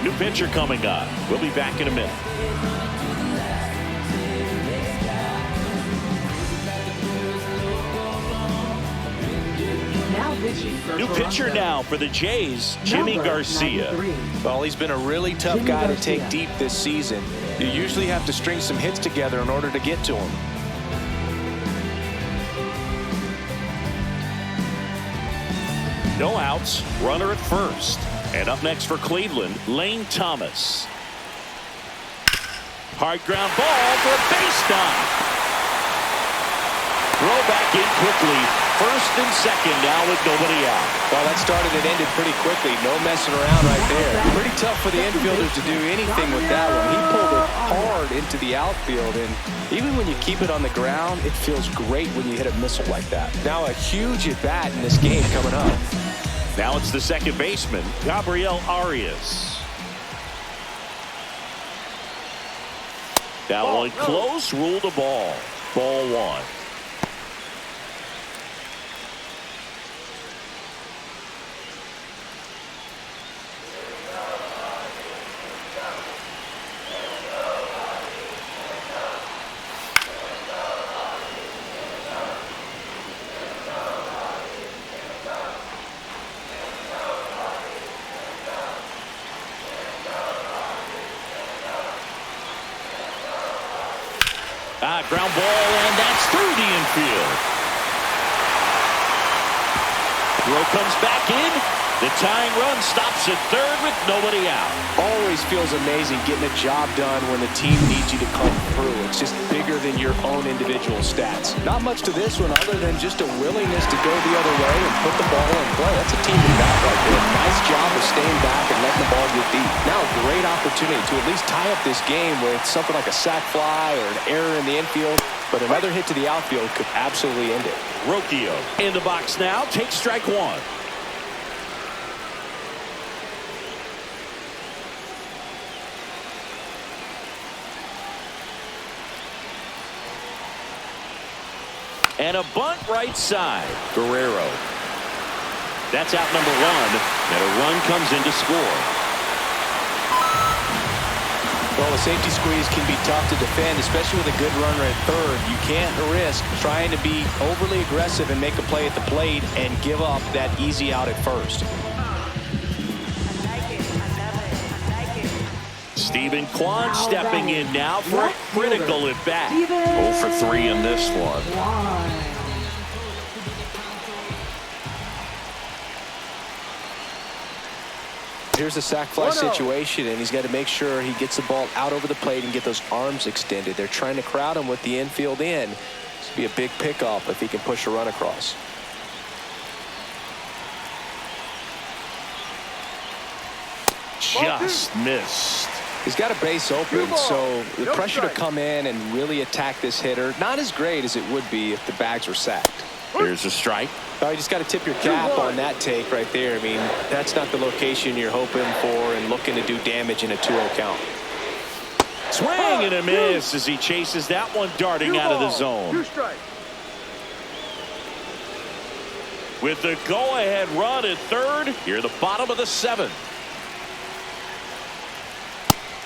New pitcher coming on. We'll be back in a minute. New pitcher now for the Jays, Jimmy Garcia.
Well, he's been a really tough guy to take deep this season. You usually have to string some hits together in order to get to him.
No outs, runner at first. And up next for Cleveland, Lane Thomas. Hard ground ball for a base knock. Throw back in quickly. first and second now with nobody out.
Well, that started and ended pretty quickly. No messing around right there. Pretty tough for the infielders to do anything with that one. He pulled it hard into the outfield, and even when you keep it on the ground, it feels great when you hit a missile like that. Now a huge at-bat in this game coming up.
Now it's the second baseman, Gabriel Arias. That one close, ruled a ball. Ball one. Ground ball, and that's through the infield. Throw comes back in. The tying run stops at third with nobody out.
Always feels amazing getting a job done when the team needs you to come through. It's just bigger than your own individual stats. Not much to this one other than just a willingness to go the other way and put the ball in play. That's a team at bat right there. Nice job of staying back and letting the ball get deep. Now a great opportunity to at least tie up this game with something like a sac fly or an error in the infield. But another hit to the outfield could absolutely end it.
Rocchio in the box now. Takes strike one. And a bunt right side. Guerrero. That's out number one. And a run comes in to score.
Well, a safety squeeze can be tough to defend, especially with a good runner at third. You can't risk trying to be overly aggressive and make a play at the plate and give up that easy out at first.
Stephen Kwan stepping in now for a critical at bat.
0 for 3 in this one.
Here's a sac fly situation, and he's got to make sure he gets the ball out over the plate and get those arms extended. They're trying to crowd him with the infield in. This would be a big pickoff if he can push a run across.
Just missed.
He's got a base open, so the pressure to come in and really attack this hitter, not as great as it would be if the bags were sacked.
Here's a strike.
Oh, you just got to tip your cap on that take right there. I mean, that's not the location you're hoping for and looking to do damage in a 2-0 count.
Swing and a miss as he chases that one darting out of the zone.
2 strikes.
With the go-ahead run at third, here the bottom of the 7th.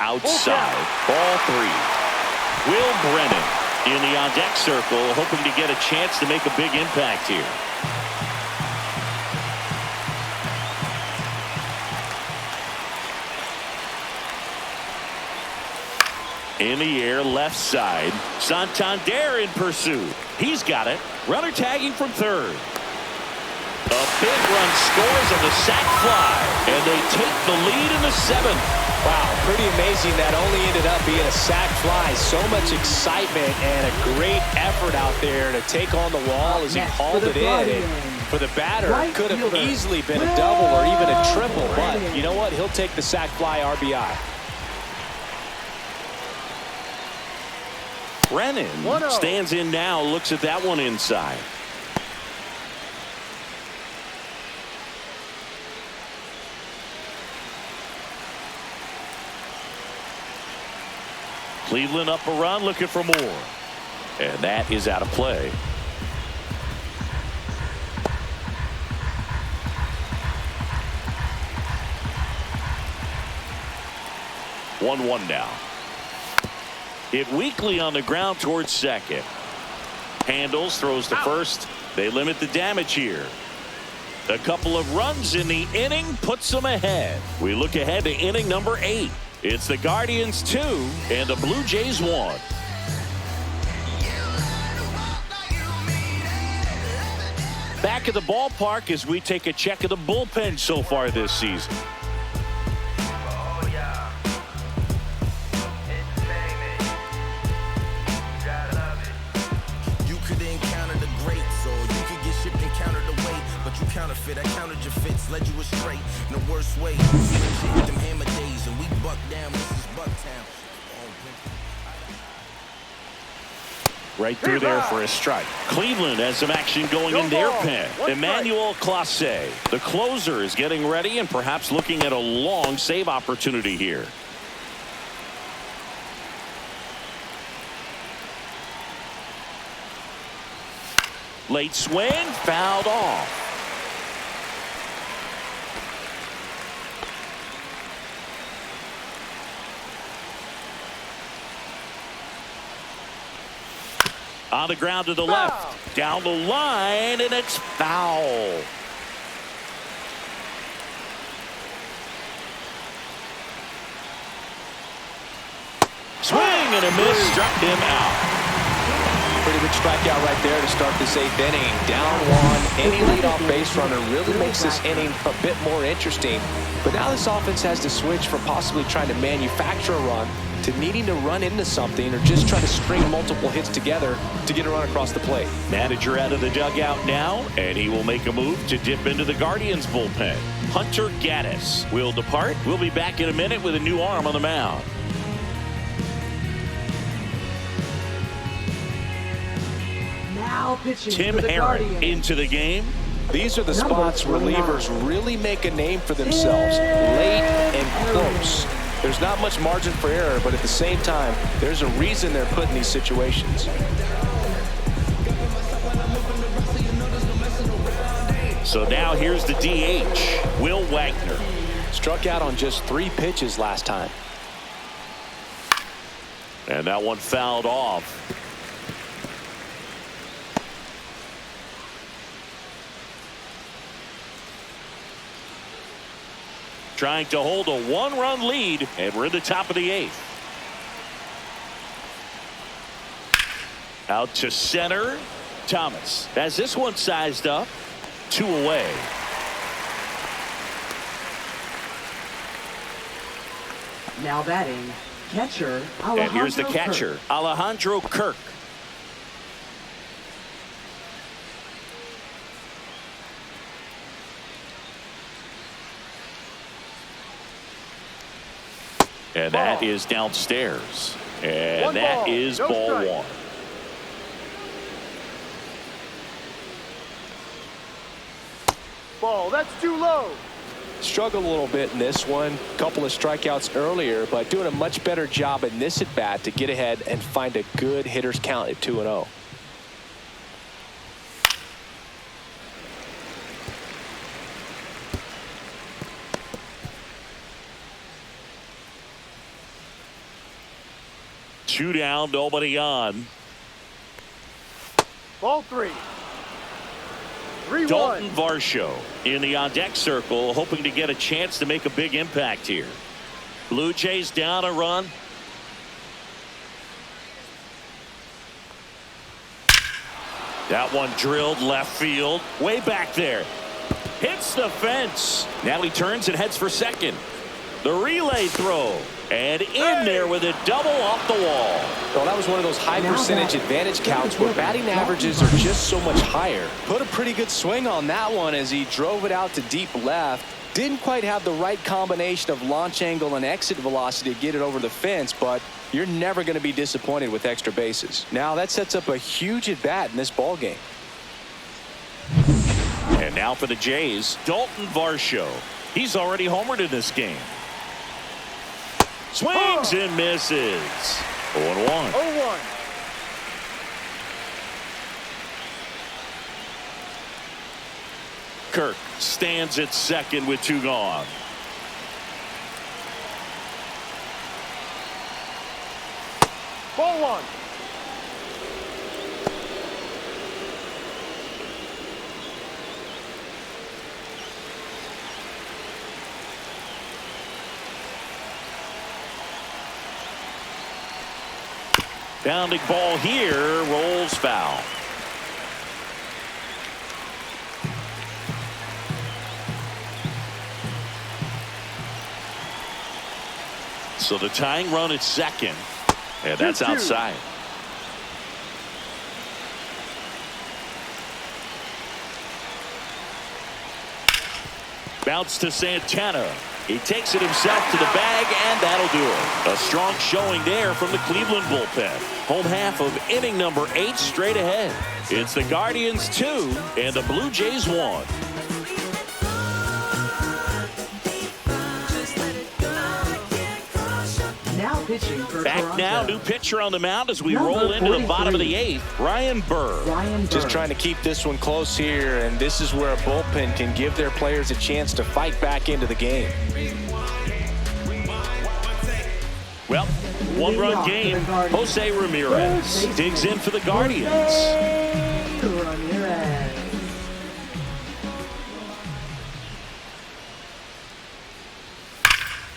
Outside, ball 3. Will Brennan in the on-deck circle, hoping to get a chance to make a big impact here. In the air, left side. Santander in pursuit. He's got it. Runner tagging from third. A big run scores on the sac fly, and they take the lead in the 7th.
Wow, pretty amazing that only ended up being a sac fly. So much excitement and a great effort out there to take on the wall as he hauled it in. And for the batter, it could have easily been a double or even a triple, but you know what? He'll take the sac fly RBI.
Brennan stands in now, looks at that one inside. Cleveland up a run, looking for more. And that is out of play. One now. Hit weakly on the ground towards second. Handles, throws to first. They limit the damage here. A couple of runs in the inning puts them ahead. We look ahead to inning number 8. It's the Guardians 2 and the Blue Jays 1. Back at the ballpark as we take a check of the bullpen so far this season.
You could encounter the greats, or you could get shipped counterfeit. I counted your fits, led you astray in the worst way. Hit them hammer days and we buck down. This is Bucktown.
Right through there for a strike. Cleveland has some action going in their pen. Emmanuel Clase, the closer, is getting ready and perhaps looking at a long save opportunity here. Late swing, fouled off. On the ground to the left, down the line, and it's foul. Swing and a miss, struck him out.
Pretty good strikeout right there to start this 8th inning. Down one. Any leadoff base runner really makes this inning a bit more interesting. But now this offense has to switch from possibly trying to manufacture a run to needing to run into something or just try to string multiple hits together to get a run across the plate.
Manager out of the dugout now, and he will make a move to dip into the Guardians bullpen. Hunter Gaddis will depart. We'll be back in a minute with a new arm on the mound.
Now pitching
Tim
for the
Herron
Guardians.
into the game.
These are the spots relievers really make a name for themselves. Late and close. There's not much margin for error, but at the same time, there's a reason they're put in these situations.
So now here's the DH, Will Wagner.
Struck out on just 3 pitches last time.
And that one fouled off. Trying to hold a 1-run lead, and we're in the top of the 8th. Out to center. Thomas has this one sized up. 2 away.
Now batting, catcher Alejandro
And here's the catcher,
Kirk.
Alejandro Kirk. And that is downstairs. And that is ball 1.
Ball, that's too low.
Struggled a little bit in this one. Couple of strikeouts earlier, but doing a much better job in this at bat to get ahead and find a good hitter's count at 2-0.
Two down, nobody on.
Ball 3. 3-1.
Dalton Varsho in the on-deck circle, hoping to get a chance to make a big impact here. Blue Jays down a run. That one drilled left field, way back there. Hits the fence. Now he turns and heads for second. The relay throw. And in there with a double off the wall.
Well, that was one of those high percentage advantage counts where batting averages are just so much higher. Put a pretty good swing on that one as he drove it out to deep left. Didn't quite have the right combination of launch angle and exit velocity to get it over the fence, but you're never going to be disappointed with extra bases. Now that sets up a huge at bat in this ball game.
And now for the Jays, Dalton Varsho. He's already homered in this game. Swings and misses. 0-1.
0-1.
Kirk stands at second with 2 gone.
Ball 1.
Bounding ball here, rolls foul. So the tying run at second, and that's
2-2.
outside. Bounce to Santana. He takes it himself to the bag, and that'll do it. A strong showing there from the Cleveland bullpen. Home half of inning number 8 straight ahead. It's the Guardians 2 and the Blue Jays 1.
Now pitching for
Back
Toronto.
now, new pitcher on the mound as we
Number
roll into the bottom of the
43.
8th. Ryan Burr.
Ryan Burr.
Just trying to keep this one close here, and this is where a bullpen can give their players a chance to fight back into the game.
Well, one-run game. Jose Ramirez digs in for the Guardians.
Ramirez.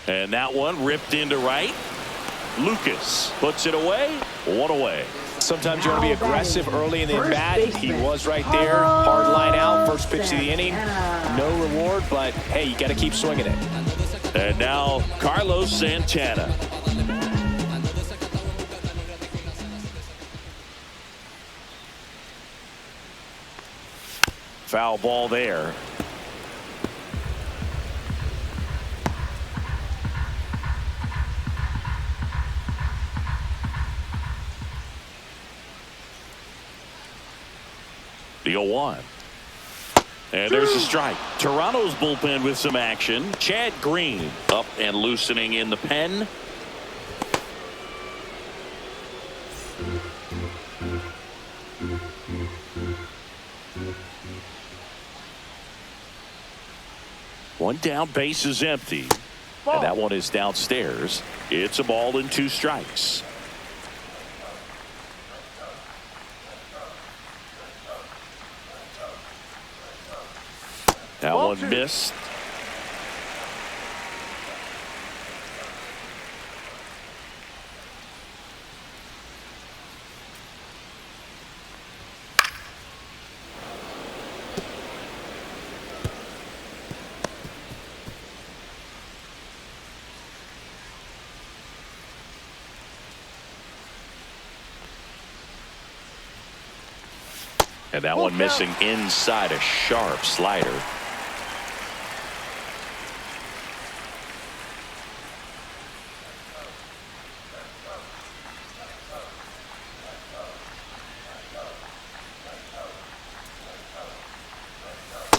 And that one ripped into right. Lucas puts it away. 1 away.
Sometimes you want to be aggressive early in the at-bat. He was right there. Hard line out. First pitch of the inning. No reward, but hey, you got to keep swinging it.
And now Carlos Santana. Foul ball there. The 0-1. And there's a strike. Toronto's bullpen with some action. Chad Green up and loosening in the pen. One down, base is empty. And that one is downstairs. It's a ball and 2 strikes. That one missed. And that one missing inside, a sharp slider.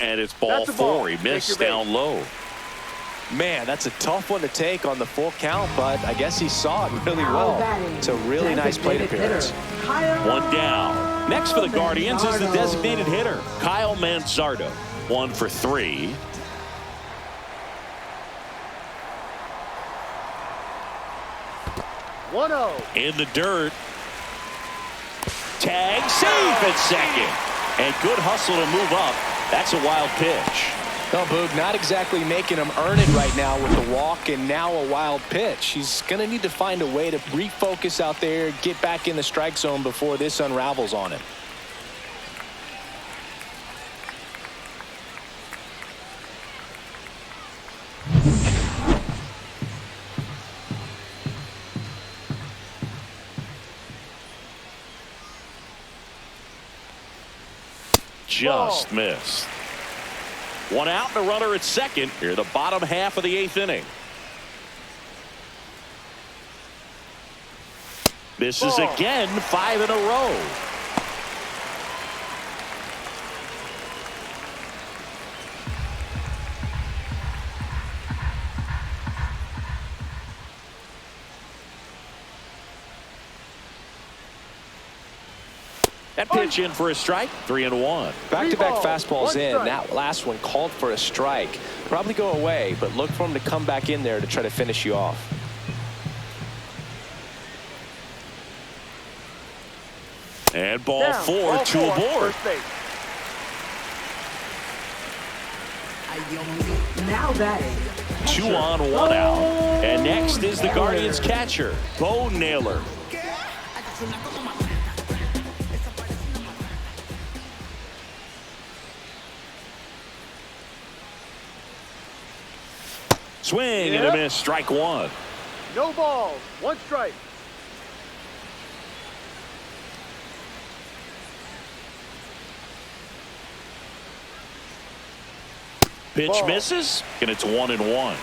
And it's ball 4. He missed down low.
Man, that's a tough one to take on the full count, but I guess he saw it really well. It's a really nice plate appearance.
One down. Next for the Guardians is the designated hitter, Kyle Manzardo. 1 for 3. In the dirt. Tag, safe at second. And good hustle to move up. That's a wild pitch.
No, Boog, not exactly making him earn it right now with the walk and now a wild pitch. He's going to need to find a way to refocus out there, get back in the strike zone before this unravels on him.
Just missed. One out and a runner at second. Here the bottom half of the 8th inning. This is again 5 in a row. That pitch in for a strike. 3-1.
Back-to-back fastballs in. That last one called for a strike. Probably go away, but look for him to come back in there to try to finish you off.
And ball 4, 2 aboard.
Now batting.
2 on, 1 out. And next is the Guardians catcher, Bo Naylor. Swing and a miss, strike 1.
No balls, 1 strike.
Pitch
Ball.
misses, and it's 1-1.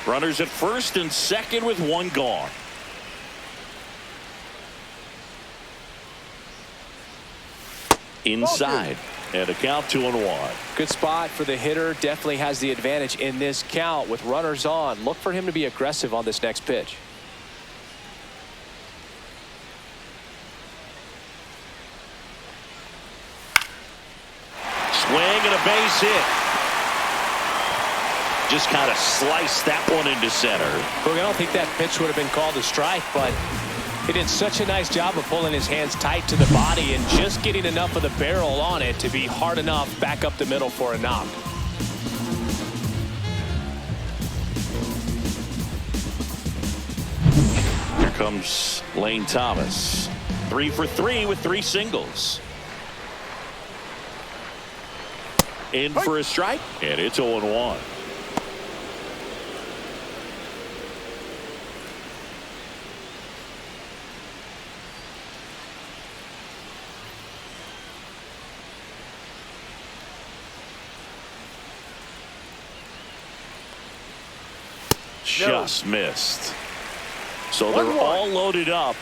Runners at first and second with one gone. Inside, and a count 2-1.
Good spot for the hitter. Definitely has the advantage in this count with runners on. Look for him to be aggressive on this next pitch.
Swing and a base hit. Just kind of sliced that one into center.
Look, I don't think that pitch would have been called a strike, but he did such a nice job of pulling his hands tight to the body and just getting enough of the barrel on it to be hard enough back up the middle for a knock.
Here comes Lane Thomas. 3 for 3 with 3 singles. In for a strike, and it's 0-1. Just missed. So they're all loaded up.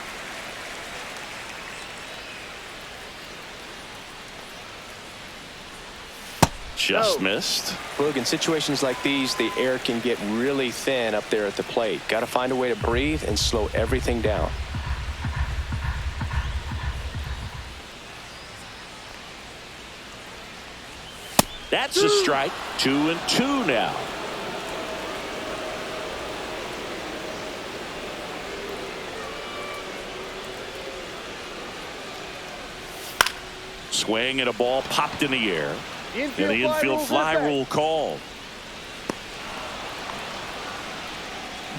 Just missed.
Look, in situations like these, the air can get really thin up there at the plate. Got to find a way to breathe and slow everything down.
That's a strike. 2-2 now. Swing and a ball popped in the air. And the infield fly rule called.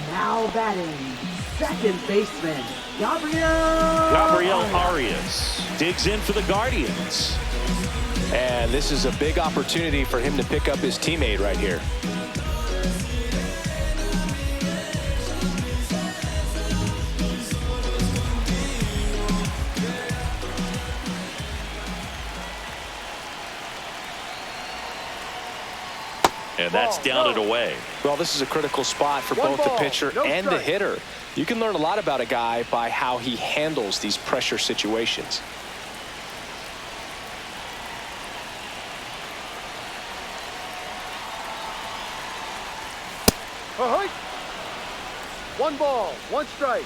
Now batting, second baseman, Gabriel
Arias digs in for the Guardians.
And this is a big opportunity for him to pick up his teammate right here.
And that's down and away.
Well, this is a critical spot for both the pitcher and the hitter. You can learn a lot about a guy by how he handles these pressure situations.
One ball, one strike.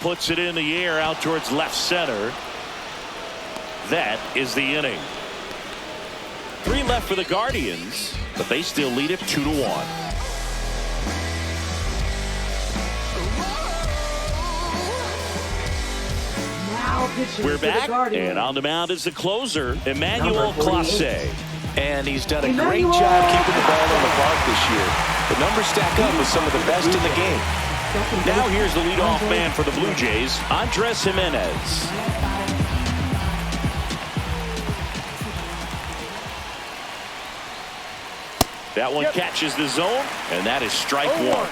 Puts it in the air out towards left center. That is the inning. 3 left for the Guardians, but they still lead it 2-1. We're back, and on the mound is the closer, Emmanuel Clase.
And he's done a great job keeping the ball on the park this year. The numbers stack up with some of the best in the game.
Now here's the leadoff man for the Blue Jays, Andres Jimenez. That one catches the zone, and that is strike 1.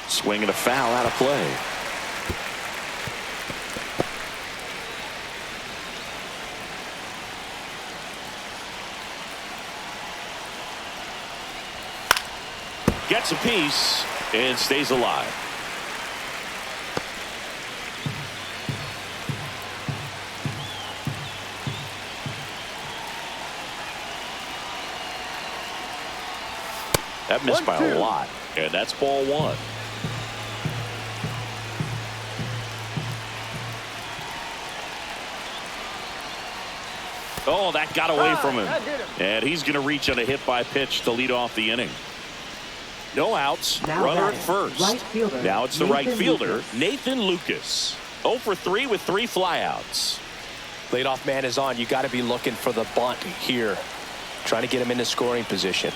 Swing and a foul out of play. Gets a piece and stays alive. That missed by a lot, and that's ball 1. Oh, that got away from him. And he's going to reach on a hit by pitch to lead off the inning. No outs. Runner at first. Now it's the right fielder, Nathan Lucas. 0 for 3 with 3 flyouts.
Leadoff man is on. You got to be looking for the bunt here. Trying to get him into scoring position.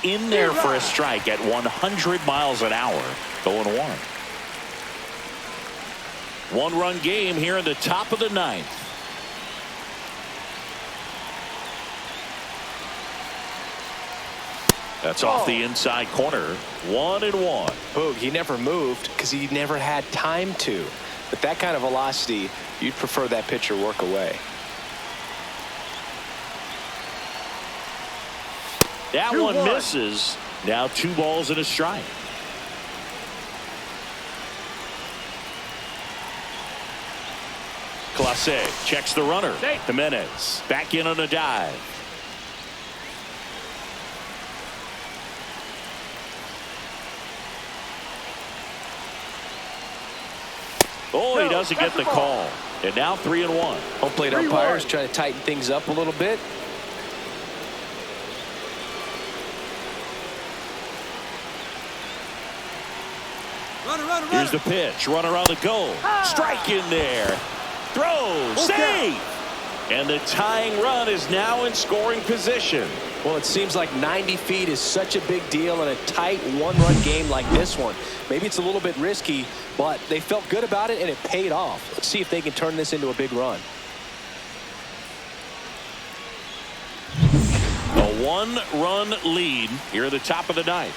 in there for a strike at 100 miles an hour. 0-1. One-run game here in the top of the ninth. That's off the inside corner. 1-1.
Boog, he never moved because he never had time to. But that kind of velocity, you'd prefer that pitcher work away.
That one misses. Now 2 balls and a strike. Clase checks the runner. Jimenez back in on a dive. Oh, he doesn't get the call. And now 3-1.
Home plate umpires trying to tighten things up a little bit.
Here's the pitch. Runner on the go. Strike in there. Throw. Save. And the tying run is now in scoring position.
Well, it seems like 90 feet is such a big deal in a tight one-run game like this one. Maybe it's a little bit risky, but they felt good about it, and it paid off. Let's see if they can turn this into a big run.
A 1-run lead here at the top of the ninth.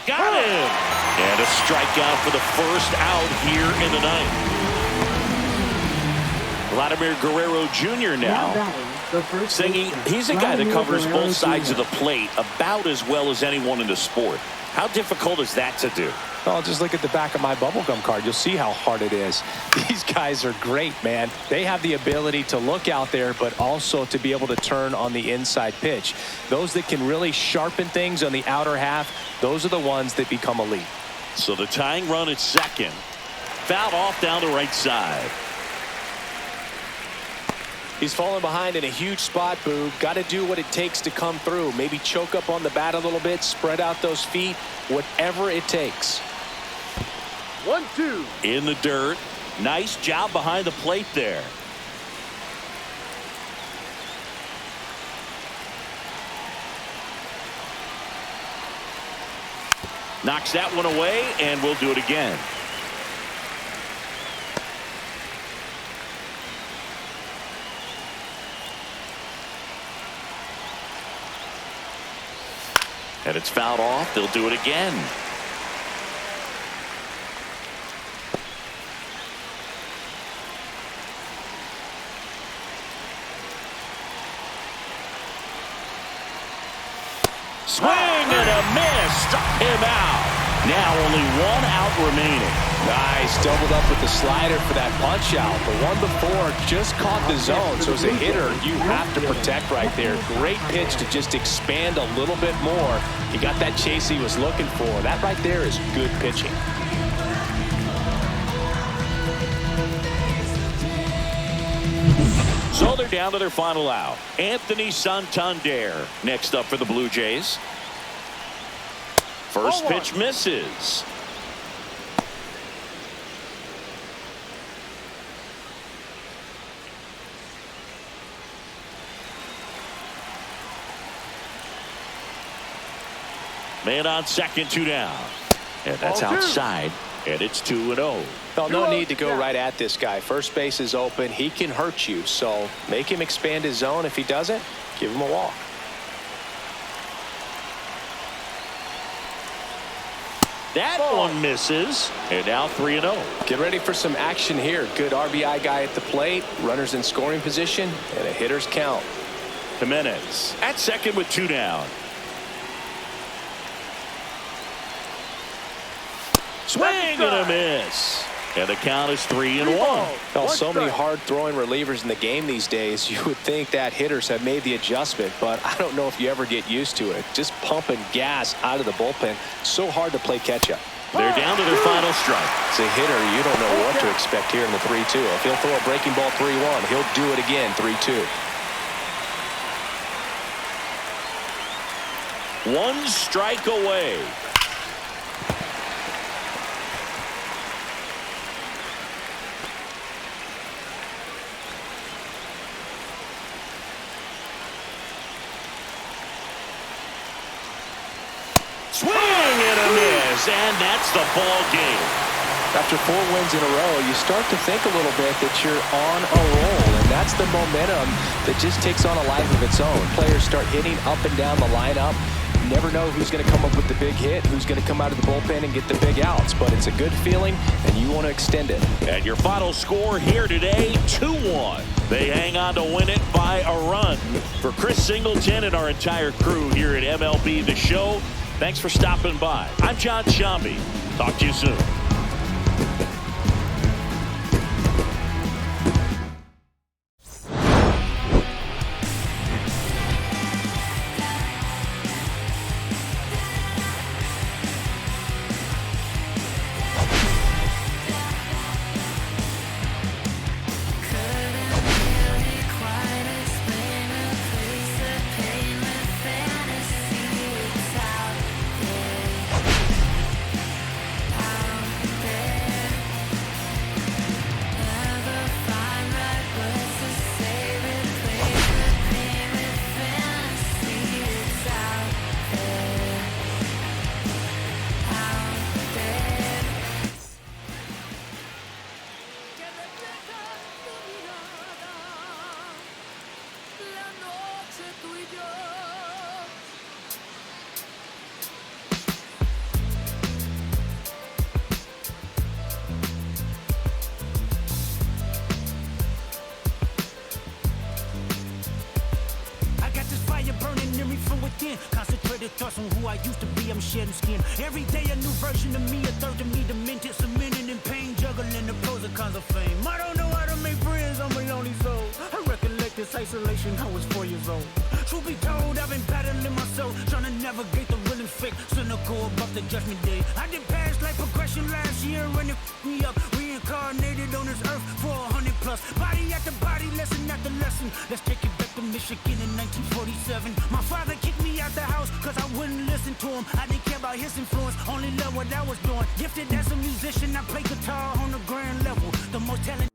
Got him! And a strikeout for the first out here in the ninth. Vladimir Guerrero Jr. now singing. He's a guy that covers both sides of the plate about as well as anyone in the sport. How difficult is that to do?
Oh, just look at the back of my bubblegum card. You'll see how hard it is. These guys are great, man. They have the ability to look out there, but also to be able to turn on the inside pitch. Those that can really sharpen things on the outer half, those are the ones that become elite.
So the tying run at second. Fouled off down the right side.
He's falling behind in a huge spot, Boog. Got to do what it takes to come through. Maybe choke up on the bat a little bit, spread out those feet, whatever it takes.
1-2.
In the dirt. Nice job behind the plate there. Knocks that one away, and we'll do it again. And it's fouled off. They'll do it again. Swing and a miss. Struck him out. Now only 1 out remaining.
Nice. Doubled up with the slider for that punch out. The one before just caught the zone. So as a hitter, you have to protect right there. Great pitch to just expand a little bit more. He got that chase he was looking for. That right there is good pitching.
So they're down to their final out. Anthony Santander next up for the Blue Jays. First pitch misses. Man on second, 2 down. And that's outside. And it's 2-0.
Well, no need to go right at this guy. First base is open. He can hurt you. So make him expand his zone. If he doesn't, give him a walk.
That one misses. And now 3-0.
Get ready for some action here. Good RBI guy at the plate. Runners in scoring position. And a hitter's count.
Jimenez at second with 2 down. Swing and a miss. And the count is 3-1.
Well, so many hard-throwing relievers in the game these days. You would think that hitters have made the adjustment, but I don't know if you ever get used to it. Just pumping gas out of the bullpen. So hard to play catch-up.
They're down to their final strike.
As a hitter, you don't know what to expect here in the 3-2. If he'll throw a breaking ball 3-1, he'll do it again 3-2.
One strike away. Swing and a miss, and that's the ball game.
After 4 wins in a row, you start to think a little bit that you're on a roll, and that's the momentum that just takes on a life of its own. Players start hitting up and down the lineup. You never know who's going to come up with the big hit, who's going to come out of the bullpen and get the big outs, but it's a good feeling, and you want to extend it.
And your final score here today, 2-1. They hang on to win it by a run. For Chris Singleton and our entire crew here at MLB The Show, thanks for stopping by. I'm John Shambi. Talk to you soon.
Concentrated thoughts on who I used to be, I'm shedding skin. Every day a new version of me, a third of me demented, cemented in pain, juggling the pros and cons of fame. I don't know how to make friends, I'm a lonely soul. I recollect this isolation, I was 4 years old. Truth be told, I've been battling myself, trying to navigate the real and fake, cynical about the judgment day. I did past life progression last year, and it me up, reincarnated on this earth for 100 plus. Body after body, lesson after lesson. Let's take it back to Michigan in 1947. My father kicked me out the house cause I wouldn't listen to him. I didn't care about his influence, only love what I was doing. Gifted as a musician, I play guitar on the grand level. The most talented